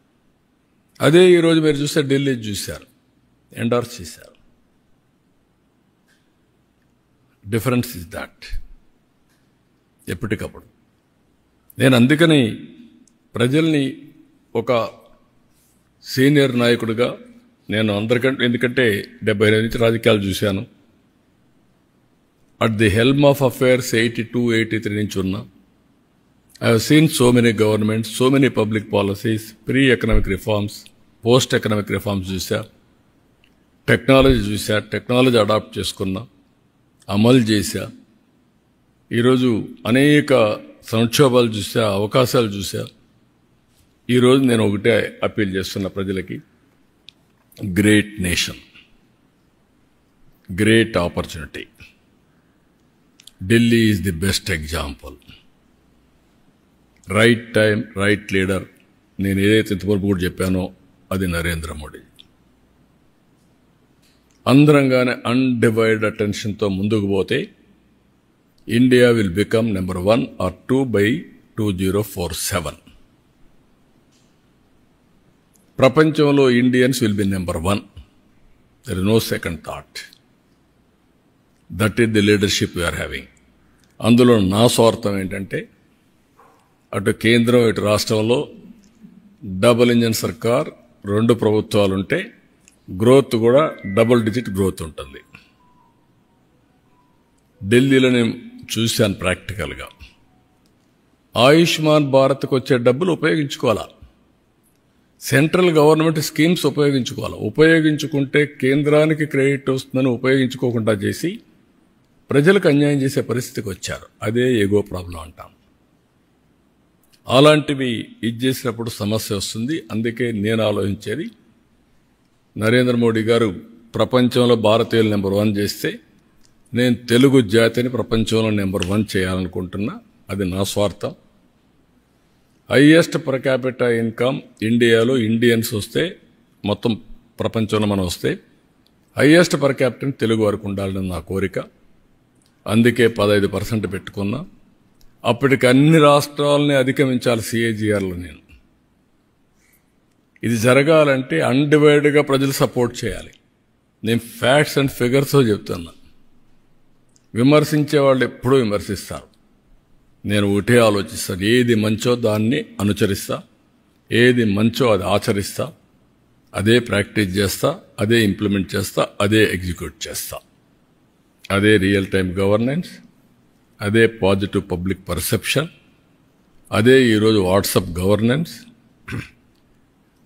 అదే ఈరోజు మీరు చూస్తే ఢిల్లీ చూశారు, ఎండార్స్ చేశారు. Difference is that. ఎప్పటికప్పుడు నేను అందుకని ప్రజల్ని ఒక సీనియర్ నాయకుడిగా నేను అందరికంటే, ఎందుకంటే 75 నుంచి రాజకీయాలు చూశాను. At the helm of affairs 82-83 నుంచి ఉన్నా. I have seen so many governments, so many public policies, pre-economic reforms, post-economic reforms చూసా, టెక్నాలజీ చూసా, టెక్నాలజీ అడాప్ట్ చేసుకున్నా, అమలు చేశా. ఈరోజు అనేక సంక్షోభాలు చూసా, అవకాశాలు చూసా. ఈరోజు నేను ఒకటే అప్పీల్ చేస్తున్న ప్రజలకి, great nation, great opportunity. Delhi is the best example. Right time, right leader. నేను ఏదైతే ఇంతవరకు కూడా చెప్పానో అది నరేంద్ర మోడీ. అందరంగానే అన్డివైడెడ్ అటెన్షన్తో ముందుకు పోతే India will become number 1 or 2 by 2047. ప్రపంచంలో Indians will be number 1. There is no second thought. That is the leadership we are having. అందులో నా స్వార్థం ఏంటంటే, అటు కేంద్రం ఇటు రాష్ట్రంలో డబుల్ ఇంజన్ సర్కార్, 2 ప్రభుత్వాలుంటే గ్రోత్ కూడా డబుల్ డిజిట్ గ్రోత్ ఉంటుంది. ఢిల్లీలో నేను చూశాను ప్రాక్టికల్గా. ఆయుష్మాన్ భారత్కు వచ్చే డబ్బులు ఉపయోగించుకోవాలా, సెంట్రల్ గవర్నమెంట్ స్కీమ్స్ ఉపయోగించుకోవాలి. ఉపయోగించుకుంటే కేంద్రానికి క్రెడిట్ వస్తుందని ఉపయోగించుకోకుండా చేసి ప్రజలకు అన్యాయం చేసే పరిస్థితికి వచ్చారు. అదే ఎగో ప్రాబ్లం అంటాం. అలాంటివి ఇది చేసినప్పుడు సమస్య వస్తుంది. అందుకే నేను ఆలోచించేది, నరేంద్ర మోడీ గారు ప్రపంచంలో భారతీయులు నెంబర్ 1 చేస్తే నేను తెలుగు జాతిని ప్రపంచంలో నెంబర్ 1 చేయాలనుకుంటున్నా. అది నా స్వార్థం. హైయెస్ట్ పర్ క్యాపిటల్ ఇన్కమ్ ఇండియాలో ఇండియన్స్ వస్తే మొత్తం ప్రపంచంలో మనం వస్తే హైయెస్ట్ పర్ క్యాపిటల్ తెలుగు వారికి ఉండాలని నా కోరిక. అందుకే 15% పెట్టుకున్నా. అప్పటికి అన్ని రాష్ట్రాలని అధిగమించాలి CAGRలో నేను. ఇది జరగాలంటే అన్డివైడ్గా ప్రజలు సపోర్ట్ చేయాలి. నేను ఫ్యాక్ట్స్ అండ్ ఫిగర్స్తో చెప్తున్నా. విమర్శించే వాళ్ళు ఎప్పుడూ విమర్శిస్తారు. నేను ఒకటే ఆలోచిస్తాను, ఏది మంచో దాన్ని అనుసరిస్తా, ఏది మంచో అది ఆచరిస్తా, అదే ప్రాక్టీస్ చేస్తా, అదే ఇంప్లిమెంట్ చేస్తా, అదే ఎగ్జిక్యూట్ చేస్తా. అదే రియల్ టైం గవర్నెన్స్, అదే పాజిటివ్ పబ్లిక్ పర్సెప్షన్, అదే ఈరోజు వాట్సాప్ గవర్నెన్స్,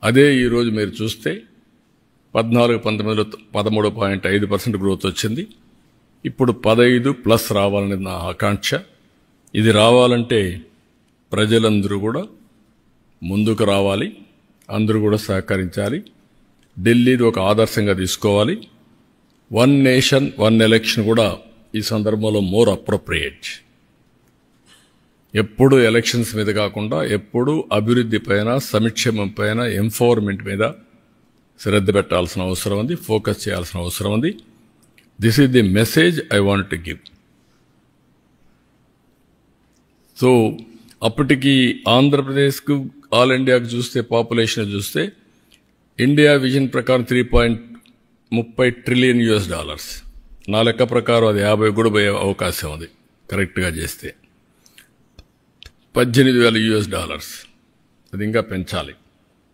అదే ఈరోజు మీరు చూస్తే 14-19లో 13.5% గ్రోత్ వచ్చింది. ఇప్పుడు 15+ రావాలని నా ఆకాంక్ష. ఇది రావాలంటే ప్రజలందరూ కూడా ముందుకు రావాలి, అందరూ కూడా సహకరించాలి. ఢిల్లీది ఒక ఆదర్శంగా తీసుకోవాలి. 1 నేషన్ 1 ఎలక్షన్ కూడా ఈ సందర్భంలో మోర్ అప్రోప్రియేట్. ఎప్పుడు ఎలక్షన్స్ మీద కాకుండా ఎప్పుడు అభివృద్ధి పైన, సంక్షేమం పైన, ఎంపవర్మెంట్ మీద శ్రద్ధ పెట్టాల్సిన అవసరం ఉంది, ఫోకస్ చేయాల్సిన అవసరం ఉంది. This is the message I want to give. So అప్పటికి ఆంధ్రప్రదేశ్కు, ఆల్ ఇండియాకు చూస్తే, పాపులేషన్ చూస్తే ఇండియా విజన్ ప్రకారం $3.30 ట్రిలియన్. నా లెక్క ప్రకారం అది 50 కూడా పోయే అవకాశం ఉంది కరెక్ట్గా చేస్తే. $18,000. అది ఇంకా పెంచాలి,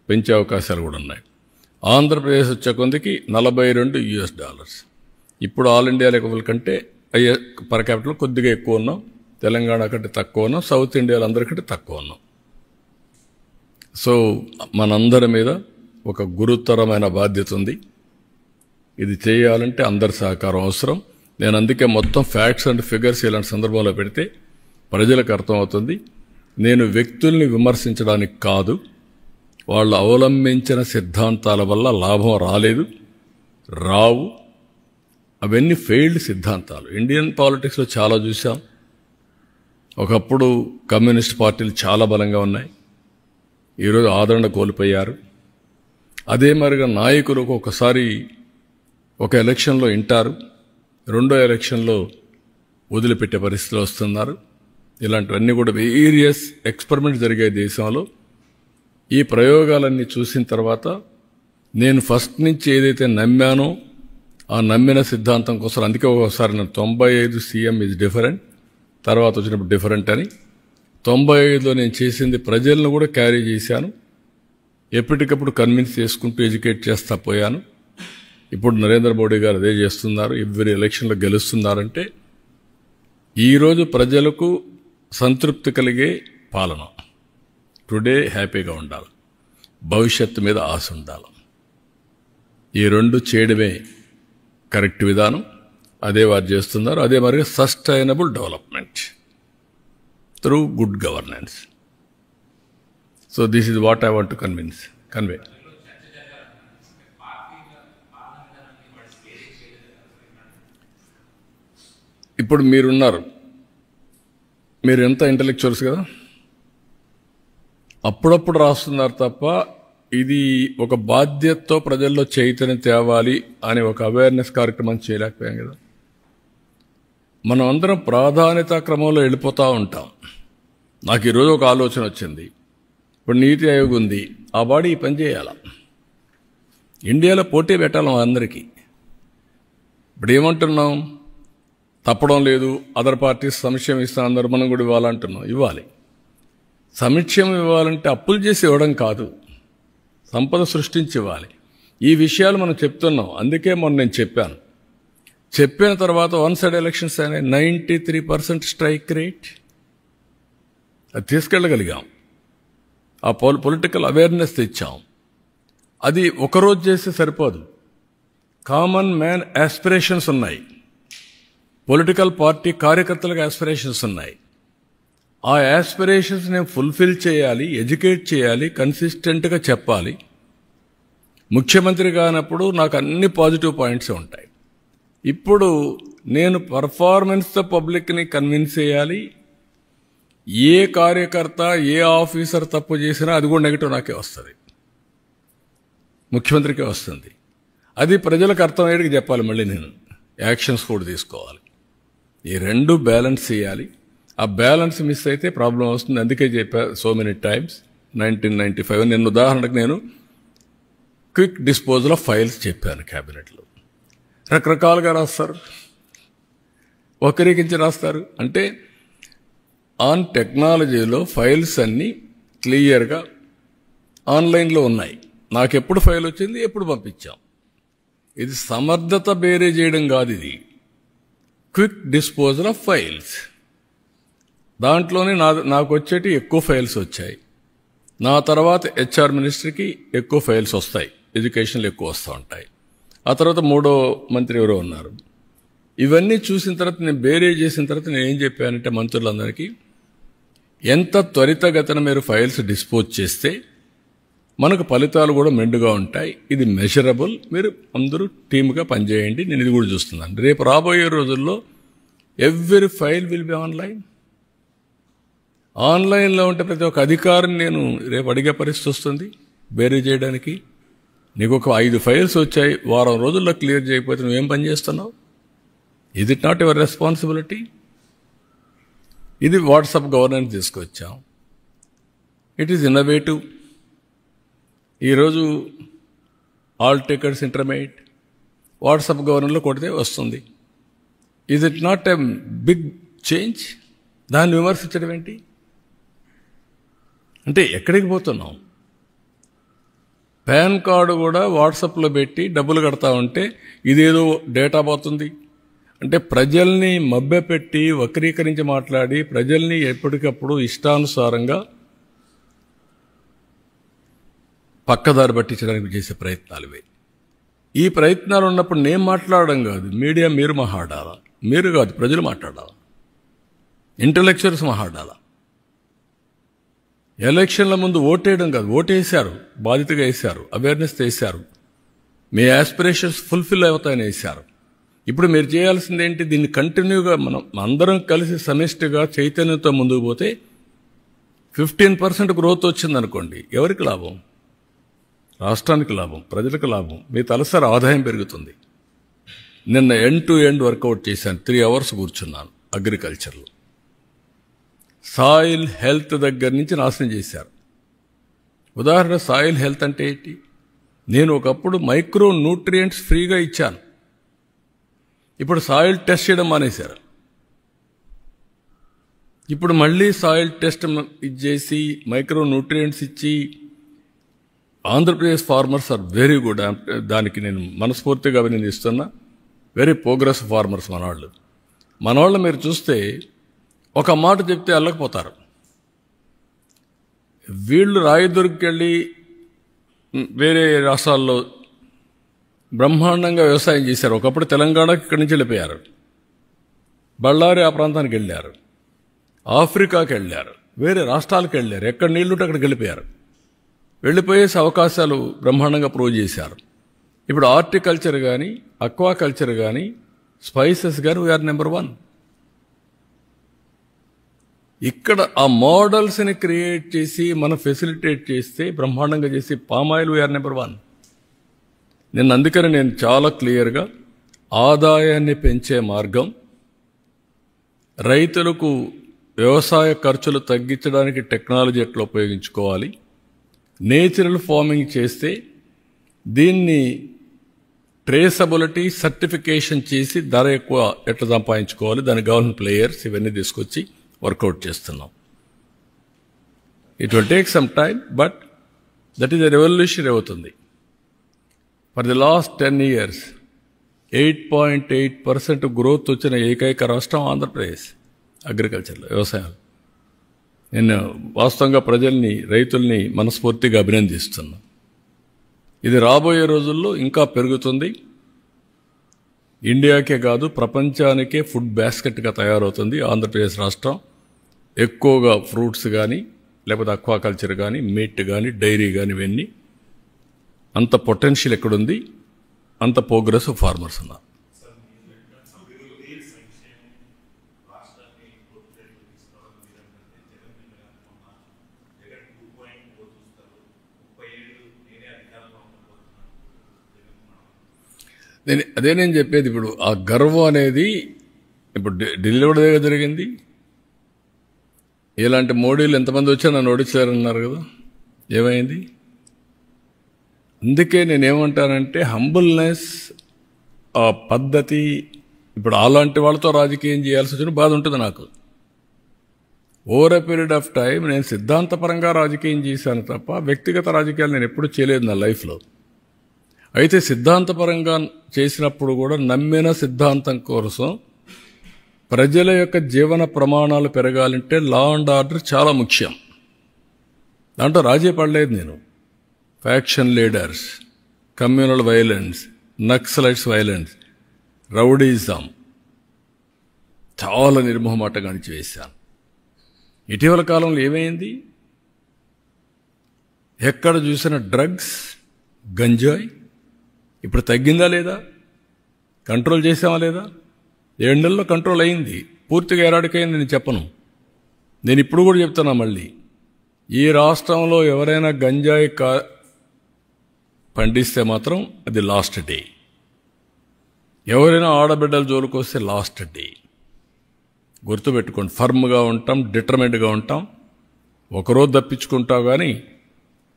పెంచే అవకాశాలు కూడా ఉన్నాయి. ఆంధ్రప్రదేశ్ వచ్చే కొందికి $42. ఇప్పుడు ఆల్ ఇండియా లెవెల్ కంటే పర్ క్యాపిటల్ కొద్దిగా ఎక్కువ ఉన్నాం, తెలంగాణ కంటే తక్కువ ఉన్నాం, సౌత్ ఇండియాలో అందరికంటే తక్కువ ఉన్నాం. సో మనందరి మీద ఒక గురుతరమైన బాధ్యత ఉంది. ఇది చేయాలంటే అందరి సహకారం అవసరం. నేను అందుకే మొత్తం ఫ్యాక్ట్స్ అండ్ ఫిగర్స్ ఇలాంటి సందర్భంలో పెడితే ప్రజలకు అర్థమవుతుంది. నేను వ్యక్తుల్ని విమర్శించడానికి కాదు, వాళ్ళు అవలంబించిన సిద్ధాంతాల వల్ల లాభం రాలేదు, రావు. అవన్నీ ఫెయిల్డ్ సిద్ధాంతాలు. ఇండియన్ పాలిటిక్స్లో చాలా చూసాం. ఒకప్పుడు కమ్యూనిస్ట్ పార్టీలు చాలా బలంగా ఉన్నాయి, ఈరోజు ఆదరణ కోల్పోయారు. అదే మరిగా నాయకులు ఒక్కొక్కసారి ఒక ఎలక్షన్లో వింటారు, రెండో ఎలక్షన్లో వదిలిపెట్టే పరిస్థితులు వస్తున్నారు. ఇలాంటివన్నీ కూడా వేరియస్ ఎక్స్పెరిమెంట్ జరిగే దేశంలో. ఈ ప్రయోగాలన్నీ చూసిన తర్వాత నేను ఫస్ట్ నుంచి ఏదైతే నమ్మానో ఆ నమ్మిన సిద్ధాంతం కోసం, అందుకే ఒకసారి నేను 95 సీఎం ఈజ్ డిఫరెంట్, తర్వాత వచ్చినప్పుడు డిఫరెంట్ అని 95లో నేను చేసింది ప్రజలను కూడా క్యారీ చేశాను. ఎప్పటికప్పుడు కన్విన్స్ చేసుకుంటూ ఎడ్యుకేట్ చేస్తా పోయాను. ఇప్పుడు నరేంద్ర మోడీ గారు అదే చేస్తున్నారు, ఎవ్రీ ఎలక్షన్లో గెలుస్తున్నారంటే ఈరోజు ప్రజలకు సంతృప్తి కలిగే పాలన. టుడే హ్యాపీగా ఉండాలి, భవిష్యత్తు మీద ఆశ ఉండాలి. ఈ రెండు చేయడమే కరెక్ట్ విధానం. అదే వారు చేస్తున్నారు. అదే మరి sustainable development through good governance. So this is what I want to convey. ఇప్పుడు మీరున్నారు, మీరు ఎంత ఇంటలెక్చువల్స్ కదా, అప్పుడప్పుడు రాస్తున్నారు తప్ప ఇది ఒక బాధ్యతతో ప్రజల్లో చైతన్యం తేవాలి అనే ఒక అవేర్నెస్ కార్యక్రమం చేయలేకపోయాం కదా. మనం అందరం ప్రాధాన్యత క్రమంలో వెళ్ళిపోతూ ఉంటాం. నాకు ఈరోజు ఒక ఆలోచన వచ్చింది. ఇప్పుడు నీతి ఆయోగ్ ఉంది, ఆ బాడీ ఈ పని చేయాలి, ఇండియాలో పోటీ పెట్టాలి అందరికీ. ఇప్పుడు ఏమంటున్నాం, తప్పడం లేదు, అదర్ పార్టీస్ సంక్షేమం ఇస్తాను, అందరూ మనం కూడా ఇవ్వాలంటున్నాం. ఇవ్వాలి. సంక్షేమం ఇవ్వాలంటే అప్పులు చేసి ఇవ్వడం కాదు, సంపద సృష్టించి ఇవ్వాలి. ఈ విషయాలు మనం చెప్తున్నాం. అందుకే మొన్న నేను చెప్పిన తర్వాత 1 సైడ్ ఎలక్షన్స్ అయినాయి, 93% స్ట్రైక్ రేట్. అది తీసుకెళ్ళగలిగాం. ఆ పొలిటికల్ అవేర్నెస్ తెచ్చాం. అది ఒకరోజు చేస్తే సరిపోదు. కామన్ మ్యాన్ యాస్పిరేషన్స్ ఉన్నాయి, పొలిటికల్ పార్టీ కార్యకర్తలకు యాస్పిరేషన్స్ ఉన్నాయి. ఆ యాస్పిరేషన్స్ నేను ఫుల్ఫిల్ చేయాలి, ఎడ్యుకేట్ చేయాలి, కన్సిస్టెంట్గా చెప్పాలి. ముఖ్యమంత్రి కానప్పుడు నాకు అన్ని పాజిటివ్ పాయింట్స్ ఉంటాయి. ఇప్పుడు నేను పర్ఫార్మెన్స్తో పబ్లిక్ని కన్విన్స్ చేయాలి, ఏ కార్యకర్త ఏ ఆఫీసర్ తప్పు చేసినా అది కూడా నెగిటివ్ నాకే వస్తుంది, ముఖ్యమంత్రికే వస్తుంది. అది ప్రజలకు అర్థమయ్యేటికి చెప్పాలి, మళ్ళీ నేను యాక్షన్స్ కూడా తీసుకోవాలి. ఈ రెండు బ్యాలెన్స్ చేయాలి. ఆ బ్యాలెన్స్ మిస్ అయితే ప్రాబ్లం వస్తుంది. అందుకే చెప్పా సో మెనీ టైమ్స్ 1995 నేను ఉదాహరణకు నేను క్విక్ డిస్పోజల్ ఆఫ్ ఫైల్స్ చెప్పాను క్యాబినెట్లో. రకరకాలుగా రాస్తారు, వక్రీకరించి రాస్తారు. అంటే ఆన్ టెక్నాలజీలో ఫైల్స్ అన్నీ క్లియర్గా ఆన్లైన్లో ఉన్నాయి. నాకు ఎప్పుడు ఫైల్ వచ్చింది, ఎప్పుడు పంపించాం. ఇది సమర్థత బేరే చేయడం కాదు, ఇది క్విక్ డిస్పోజల్ ఆఫ్ ఫైల్స్. దాంట్లోనే నాకు వచ్చేటి ఎక్కువ ఫైల్స్ వచ్చాయి. నా తర్వాత హెచ్ఆర్ మినిస్టర్కి ఎక్కువ ఫైల్స్ వస్తాయి, ఎడ్యుకేషన్లో ఎక్కువ వస్తూ ఉంటాయి. ఆ తర్వాత మూడో మంత్రి ఎవరో ఉన్నారు. ఇవన్నీ చూసిన తర్వాత నేను బేరే చేసిన తర్వాత నేను ఏం చెప్పానంటే మంత్రులందరికీ, ఎంత త్వరితగతిన మీరు ఫైల్స్ డిస్పోజ్ చేస్తే మనకు ఫలితాలు కూడా మెండుగా ఉంటాయి. ఇది మెజరబుల్. మీరు అందరూ టీమ్గా పనిచేయండి. నేను ఇది కూడా చూస్తున్నాను. రేపు రాబోయే రోజుల్లో every file will be online. ఆన్లైన్లో ఉంటే ప్రతి ఒక్క అధికారిని నేను రేపు అడిగే పరిస్థితి వస్తుంది బేరీ చేయడానికి. నీకు ఒక 5 ఫైల్స్ వచ్చాయి, వారం రోజుల్లో క్లియర్ చేయకపోతే నువ్వేం పని చేస్తున్నావు? Is it not your responsibility? ఇది వాట్సాప్ గవర్నెన్స్ తీసుకొచ్చాం. It is innovative. ఈరోజు ఆల్ టికెట్స్ ఇంటర్మీడియట్ వాట్సాప్ గవర్నర్లో కొడితే వస్తుంది. Is it not a big change? దాన్ని విమర్శించడం ఏంటి? అంటే ఎక్కడికి పోతున్నాం? పాన్ కార్డు కూడా వాట్సాప్లో పెట్టి డబ్బులు కడతా ఉంటే ఇదేదో డేటా పోతుంది అంటే ప్రజల్ని మభ్యపెట్టి వక్రీకరించి మాట్లాడి ప్రజల్ని ఎప్పటికప్పుడు ఇష్టానుసారంగా పక్కదారి పట్టించడానికి చేసే ప్రయత్నాలు ఇవి. ఈ ప్రయత్నాలు ఉన్నప్పుడు నేను మాట్లాడడం కాదు, మీడియా మీరు మాట్లాడాలా, మీరు కాదు ప్రజలు మాట్లాడాలా, ఇంటలెక్చువల్స్ మాట్లాడాలా. ఎలక్షన్ల ముందు ఓటేయడం కాదు, ఓటేశారు, బాధ్యతగా వేశారు, అవేర్నెస్ వేశారు, మీ ఆస్పిరేషన్స్ ఫుల్ఫిల్ అవుతాయని వేశారు. ఇప్పుడు మీరు చేయాల్సింది ఏంటి? దీన్ని కంటిన్యూగా మనం అందరం కలిసి సమిష్టిగా చైతన్యంతో ముందుకు పోతే 15% గ్రోత్ వచ్చిందనుకోండి, ఎవరికి లాభం? రాష్ట్రానికి లాభం, ప్రజలకు లాభం, మీ తలసరి ఆదాయం పెరుగుతుంది. నిన్న ఎండ్ టు ఎండ్ వర్కౌట్ చేశాను, 3 hours కూర్చున్నాను అగ్రికల్చర్లో. సాయిల్ హెల్త్ దగ్గర నుంచి నాశనం చేశారు. ఉదాహరణ సాయిల్ హెల్త్ అంటే ఏంటి? నేను ఒకప్పుడు మైక్రో న్యూట్రియంట్స్ ఫ్రీగా ఇచ్చాను, ఇప్పుడు సాయిల్ టెస్ట్ చేయడం మానేశారు. ఇప్పుడు మళ్ళీ సాయిల్ టెస్ట్ ఇచ్చేసి మైక్రో న్యూట్రియంట్స్ ఇచ్చి Andhra Pradesh farmers are very good. దానికి నేను మనస్ఫూర్తిగా అభినందిస్తున్నా. వెరీ ప్రోగ్రెస్ ఫార్మర్స్ మనవాళ్ళు మీరు చూస్తే ఒక మాట చెప్తే అల్లకపోతారు. వీళ్ళు రాయదుర్గకెళ్ళి వేరే రాష్ట్రాల్లో బ్రహ్మాండంగా వ్యవసాయం చేశారు. ఒకప్పుడు తెలంగాణకి ఇక్కడి నుంచి వెళ్ళిపోయారు, బళ్ళారి ఆ ప్రాంతానికి వెళ్ళారు, ఆఫ్రికాకి వెళ్ళారు, వేరే రాష్ట్రాలకు వెళ్ళారు, ఎక్కడ నీళ్లుంటే అక్కడికి వెళ్ళిపోయారు. వెళ్ళిపోయేసి అవకాశాలు బ్రహ్మాండంగా ప్రూవ్ చేశారు. ఇప్పుడు హార్టికల్చర్ కానీ అక్వాకల్చర్ కానీ స్పైసెస్ కానీ వీఆర్ నెంబర్ 1. ఇక్కడ ఆ మోడల్స్ని క్రియేట్ చేసి మనం ఫెసిలిటేట్ చేస్తే బ్రహ్మాండంగా చేసి పామాయిల్ వీఆర్ నెంబర్ 1. అందుకని నేను చాలా క్లియర్గా ఆదాయాన్ని పెంచే మార్గం, రైతులకు వ్యవసాయ ఖర్చులు తగ్గించడానికి టెక్నాలజీ ఎట్లా ఉపయోగించుకోవాలి, నేచురల్ ఫార్మింగ్ చేస్తే దీన్ని ట్రేసబిలిటీ సర్టిఫికేషన్ చేసి ధర ఎక్కువ ఎట్లా సంపాదించుకోవాలి, దానికి కావాల్సిన ప్లేయర్స్ ఇవన్నీ తీసుకొచ్చి వర్కౌట్ చేస్తున్నాం. It will take some time, but that is a revolution అవుతుంది. For the last 10 years 8.8% growth వచ్చిన ఏకైక రాష్ట్రం ఆంధ్రప్రదేశ్ అగ్రికల్చర్లో, వ్యవసాయం. నేను వాస్తవంగా ప్రజల్ని, రైతుల్ని మనస్ఫూర్తిగా అభినందిస్తున్నా. ఇది రాబోయే రోజుల్లో ఇంకా పెరుగుతుంది. ఇండియాకే కాదు ప్రపంచానికే ఫుడ్ బాస్కెట్గా తయారవుతుంది ఆంధ్రప్రదేశ్ రాష్ట్రం. ఎక్కువగా ఫ్రూట్స్ కానీ లేకపోతే అక్వాకల్చర్ కానీ మీట్ కానీ డైరీ కానీ ఇవన్నీ అంత పొటెన్షియల్ ఎక్కడుంది, అంత ప్రోగ్రెస్ ఫార్మర్స్ ఉన్నారు. నేను చెప్పేది. ఇప్పుడు ఆ గర్వం అనేది ఇప్పుడు ఢిల్లీలో కూడా జరిగింది. ఇలాంటి మోడీలు ఎంతమంది వచ్చా నన్ను ఓడించారన్నారు కదా, ఏమైంది? అందుకే నేనేమంటానంటే హంబుల్నెస్, ఆ పద్ధతి. ఇప్పుడు అలాంటి వాళ్ళతో రాజకీయం చేయాల్సి వచ్చిన బాధ ఉంటుంది నాకు. Over a period of time నేను సిద్ధాంతపరంగా రాజకీయం చేశాను తప్ప వ్యక్తిగత రాజకీయాలు నేను ఎప్పుడూ చేయలేదు నా లైఫ్లో. అయితే సిద్ధాంతపరంగా చేసినప్పుడు కూడా నమ్మిన సిద్ధాంతం కోసం ప్రజల యొక్క జీవన ప్రమాణాలు పెరగాలంటే లా అండ్ ఆర్డర్ చాలా ముఖ్యం. దాంట్లో రాజీ పడలేదు నేను. Faction leaders, communal violence, Naxalites violence, rowdyism చాలా నిర్మోహమాటంగా అణిచివేశాను. ఇటీవల కాలంలో ఏమైంది? ఎక్కడ చూసిన డ్రగ్స్, గంజాయి. ఇప్పుడు తగ్గిందా లేదా? కంట్రోల్ చేసామా లేదా? 7 నెలల్లో కంట్రోల్ అయింది. పూర్తిగా ఎరాడికైంది నేను చెప్పను. నేను ఇప్పుడు కూడా చెప్తున్నా మళ్ళీ, ఈ రాష్ట్రంలో ఎవరైనా గంజాయి పండిస్తే మాత్రం అది లాస్ట్ డే. ఎవరైనా ఆడబిడ్డల జోలికి వస్తే లాస్ట్ డే. గుర్తుపెట్టుకోండి, ఫర్మ్గా ఉంటాం, డిటర్మెంట్గా ఉంటాం. ఒకరోజు తప్పించుకుంటావు కానీ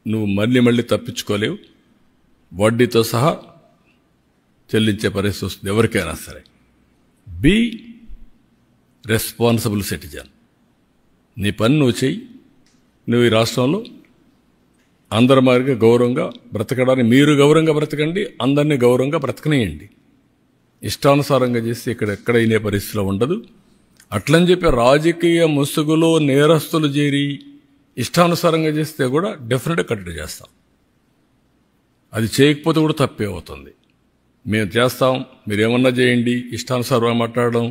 నువ్వు మళ్ళీ తప్పించుకోలేవు. వడ్డీతో సహా చెల్లించే పరిస్థితి వస్తుంది ఎవరికైనా సరే. Be responsible citizen. నీ పని నువ్వు చెయ్యి. నువ్వు ఈ రాష్ట్రంలో అందరి మాదిరిగా గౌరవంగా బ్రతకడానికి మీరు గౌరవంగా బ్రతకండి, అందరినీ గౌరవంగా బ్రతకనేయండి. ఇష్టానుసారంగా చేస్తే ఎక్కడ అయినే పరిస్థితిలో ఉండదు. అట్లని చెప్పి రాజకీయ ముసుగులో నేరస్తులు చేరి ఇష్టానుసారంగా చేస్తే కూడా డెఫినెట్గా కట్టడి చేస్తాం. అది చేయకపోతే కూడా తప్పే అవుతుంది. మేము చేస్తాం, మీరు ఏమన్నా చేయండి. ఇష్టానుసారంగా మాట్లాడడం,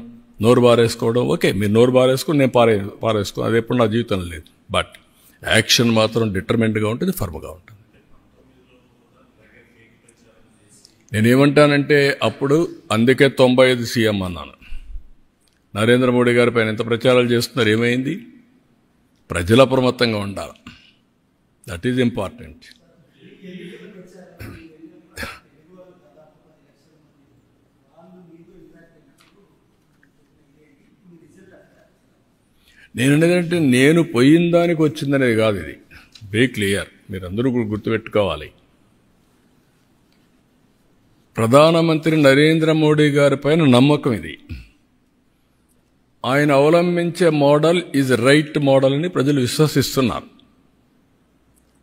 నోరు బారేసుకోవడం, ఓకే మీరు నోరు బారేసుకుని నేను పారేసుకో, అది ఎప్పుడు నా జీవితంలో లేదు. బట్ యాక్షన్ మాత్రం డిటర్మెంట్గా ఉంటుంది, ఫర్మ్గా ఉంటుంది. నేనేమంటానంటే అప్పుడు అందుకే 95 సీఎం అన్నాను. నరేంద్ర మోడీ గారి పైన ఎంత ప్రచారాలు చేస్తున్నారు, ఏమైంది? ప్రజల అప్రమత్తంగా ఉండాలి. That is important. నేననేదంటే నేను పోయిన దానికి వచ్చిందనేది కాదు. ఇది వెరీ క్లియర్, మీరందరూ గుర్తుపెట్టుకోవాలి. ప్రధానమంత్రి నరేంద్ర మోడీ గారి పైన నమ్మకం ఇది. ఆయన అవలంబించే మోడల్ ఈజ్ రైట్ మోడల్ అని ప్రజలు విశ్వసిస్తున్నారు.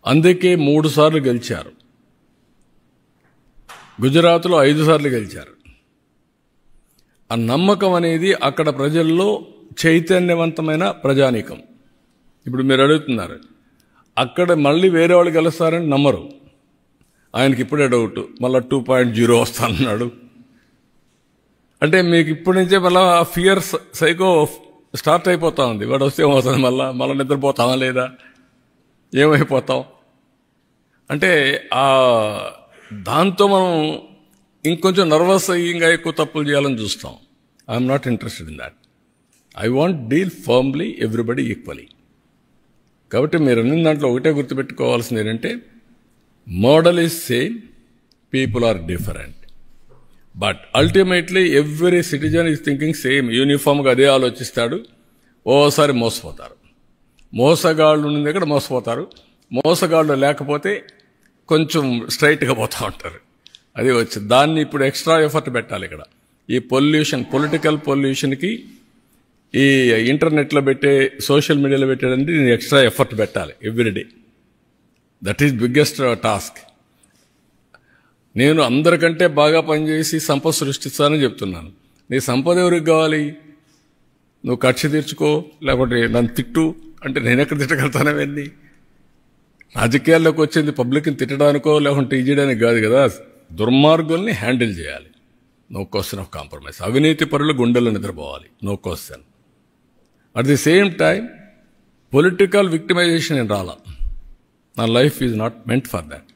అందుకే 3 సార్లు గెలిచారు. గుజరాత్లో 5 సార్లు గెలిచారు. ఆ నమ్మకం అనేది అక్కడ ప్రజల్లో చైతన్యవంతమైన ప్రజానీకం. ఇప్పుడు మీరు అడుగుతున్నారు, అక్కడ మళ్ళీ వేరే వాళ్ళు గెలుస్తారని నమ్మరు. ఆయనకి ఇప్పుడే డౌట్, మళ్ళీ 2.0 వస్తానన్నాడు. అంటే మీకు ఇప్పటి నుంచే మళ్ళీ ఫియర్ సైకో స్టార్ట్ అయిపోతా ఉంది. వాడు వస్తే ఏమవుతుంది, మళ్ళీ నిద్రపోతామా లేదా, ఏమైపోతాం అంటే దాంతో మనం ఇంకొంచెం నర్వస్ అయ్యి ఇంకా ఎక్కువ తప్పులు చేయాలని చూస్తాం. I'm not interested in that. I want deal firmly everybody equally. కాబట్టి మీరు అన్ని దాంట్లో ఒకటే గుర్తుపెట్టుకోవాల్సింది ఏంటంటే model is same, people are different. But ultimately every citizen is thinking same. యూనిఫామ్గా అదే ఆలోచిస్తాడు. ఓసారి మోసపోతారు. మోసగాళ్ళు ఉన్న దగ్గర మోసపోతారు. మోసగాళ్ళు లేకపోతే కొంచెం స్ట్రైట్గా పోతూ ఉంటారు. అది వచ్చింది. దాన్ని ఇప్పుడు ఎక్స్ట్రా ఎఫర్ట్ పెట్టాలి. ఇక్కడ ఈ పొలిటికల్ పొల్యూషన్కి ఈ ఇంటర్నెట్లో పెట్టే, సోషల్ మీడియాలో పెట్టేదంటే నేను ఎక్స్ట్రా ఎఫర్ట్ పెట్టాలి everyday. That is biggest task. నేను అందరికంటే బాగా పనిచేసి సంపద సృష్టిస్తానని చెప్తున్నాను. నీ సంపద ఎవరికి కావాలి? నువ్వు కక్ష తీర్చుకో, లేకపోతే నన్ను తిట్టు అంటే నేను ఎక్కడ తిట్టగలుగుతానవన్నీ? రాజకీయాల్లోకి వచ్చింది పబ్లిక్ని తిట్టడానికో లేకుంటే ఇది చేయడానికి కాదు కదా. దుర్మార్గుల్ని హ్యాండిల్ చేయాలి. No question of compromise. అవినీతి పరులు గుండెల్లో నిద్రపోవాలి. No question. At the same time political victimisation ఏం రాలా. నా life is not meant for that.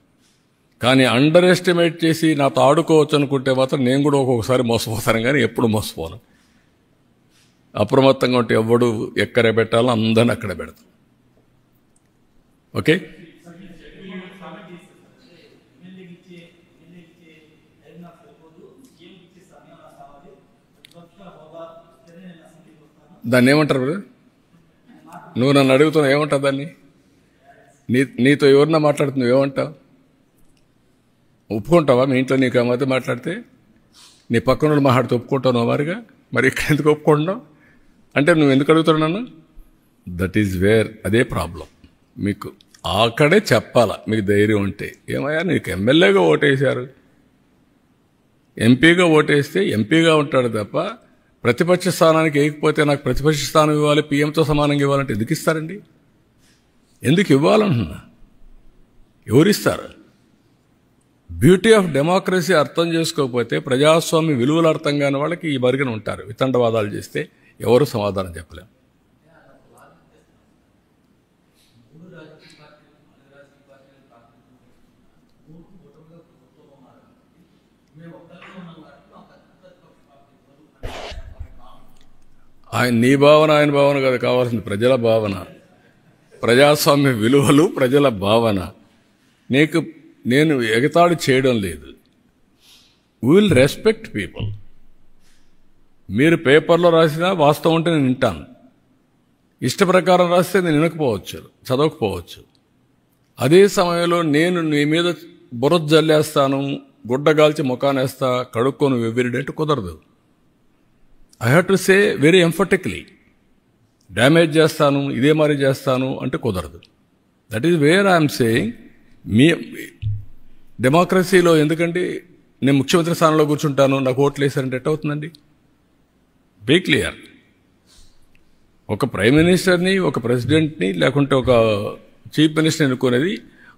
కానీ అండర్ ఎస్టిమేట్ చేసి నాతో ఆడుకోవచ్చు అనుకుంటే మాత్రం నేను కూడా ఒక్కొక్కసారి మోసపోతాను, కానీ ఎప్పుడు మోసపోను. అప్రమత్తంగా ఉంటే ఎవడు ఎక్కడే పెట్టాలో అందరిని అక్కడే పెడతాం. ఓకే. దాన్ని ఏమంటారు బ్రదర్? నువ్వు నన్ను అడుగుతున్నావు ఏమంటావు దాన్ని? నీతో ఎవరన్నా మాట్లాడుతున్నావు ఏమంటావు? ఒప్పుకుంటావా? మీ ఇంట్లో నీకు ఆ మధ్య మాట్లాడితే నీ పక్కన మాట్లాడితే ఒప్పుకుంటావు వారిగా? మరి ఇక్కడ ఎందుకు ఒప్పుకుంటున్నావు అంటే నువ్వు ఎందుకు అడుగుతావు నన్ను? దట్ ఈజ్ వేర్ అదే ప్రాబ్లం. మీకు అక్కడే చెప్పాలా మీకు ధైర్యం ఉంటే. ఏమయ్యా నీకు ఎమ్మెల్యేగా ఓటేశారు, ఎంపీగా ఓటేస్తే ఎంపీగా ఉంటాడు తప్ప ప్రతిపక్ష స్థానానికి వేయకపోతే నాకు ప్రతిపక్ష స్థానం ఇవ్వాలి, పీఎంతో సమానంగా ఇవ్వాలంటే ఎందుకు ఇస్తారండి? ఎందుకు ఇవ్వాలంటున్నా? ఎవరిస్తారు? బ్యూటీ ఆఫ్ డెమోక్రసీ అర్థం చేసుకోకపోతే, ప్రజాస్వామ్య విలువలు అర్థం కాని వాళ్ళకి ఈ మరుగున ఉంటారు. వితండవాదాలు చేస్తే ఎవరు సమాధానం చెప్పలేం. నీ భావన ఆయన భావన కాదు కావాల్సింది, ప్రజల భావన, ప్రజాస్వామ్య విలువలు, ప్రజల భావన. నేను ఎగతాళి చేయడం లేదు. We will respect people. మీరు పేపర్లో రాసినా వాస్తవం ఉంటే నేను వింటాను. ఇష్ట ప్రకారం రాస్తే నేను వినకపోవచ్చు, చదవకపోవచ్చు. అదే సమయంలో నేను నీ మీద బురద జల్లేస్తాను, గుడ్డగాల్చి ముఖానేస్తా, కడుక్కొని వెవ్విరిడంటే కుదరదు. I have to say very emphatically, damage చేస్తాను, ఇదే మరి చేస్తాను అంటే కుదరదు. That is where I'm saying. మీ డెమోక్రసీలో ఎందుకంటే నేను ముఖ్యమంత్రి స్థానంలో కూర్చుంటాను, నాకు ఓట్లు వేసారంటే ఎట్ అవుతుందండి? Be clear. ఒక ప్రైమ్ మినిస్టర్ని, ఒక ప్రెసిడెంట్ని, లేకుంటే ఒక చీఫ్ మినిస్టర్ని ఎన్నుకునేది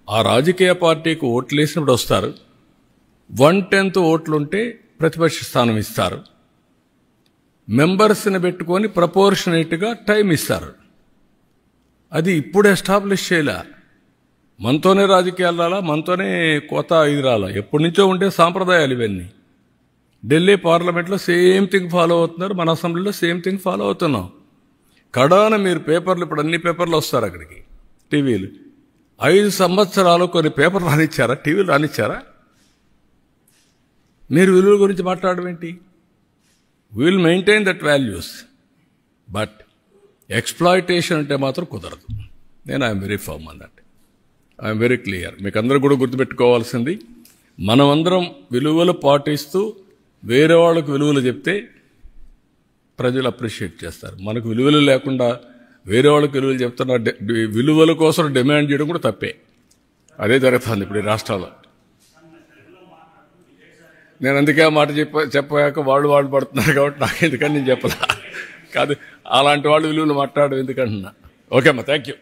ఆ రాజకీయ పార్టీకి ఓట్లు వేసినప్పుడు వస్తారు. 1/10 ఓట్లుంటే ప్రతిపక్ష స్థానం ఇస్తారు. మెంబర్స్ని పెట్టుకొని ప్రపోర్షనేట్గా టైం ఇస్తారు. అది ఇప్పుడు ఎస్టాబ్లిష్ చేయలే. మనతోనే రాజకీయాలు రాలా, మనతోనే కొత్త ఇది రాలా, ఎప్పటి నుంచో ఉండే సాంప్రదాయాలు ఇవన్నీ. ఢిల్లీ పార్లమెంట్లో సేమ్ థింగ్ ఫాలో అవుతున్నారు, మన అసెంబ్లీలో సేమ్ థింగ్ ఫాలో అవుతున్నాం. కడాన మీరు పేపర్లు, ఇప్పుడు అన్ని పేపర్లు వస్తారు అక్కడికి, టీవీలు. 5 సంవత్సరాలు కొన్ని పేపర్లు రానిచ్చారా? టీవీలు రానిచ్చారా? మీరు విలువల గురించి మాట్లాడడం ఏంటి? We will maintain that values, but exploitation అంటే మాత్రం కుదరదు. నేను I'm very firm on that. I'm very clear. మీకు అందరూ కూడా గుర్తుపెట్టుకోవాల్సింది, మనమందరం విలువలు పాటిస్తూ వేరే వాళ్ళకు విలువలు చెప్తే ప్రజలు అప్రిషియేట్ చేస్తారు. మనకు విలువలు లేకుండా వేరే వాళ్ళకి విలువలు చెప్తున్న విలువల కోసం డిమాండ్ చేయడం కూడా తప్పే. అదే జరుగుతుంది ఇప్పుడు ఈ రాష్ట్రాల్లో. నేను అందుకే ఆ మాట చెప్పాక వాళ్ళు పడుతున్నారు కాబట్టి నాకు ఎందుకని నేను చెప్పలా. కాదు, అలాంటి వాళ్ళు విలువలు మాట్లాడడం ఎందుకంటున్నా. ఓకే అమ్మా, థ్యాంక్ యూ.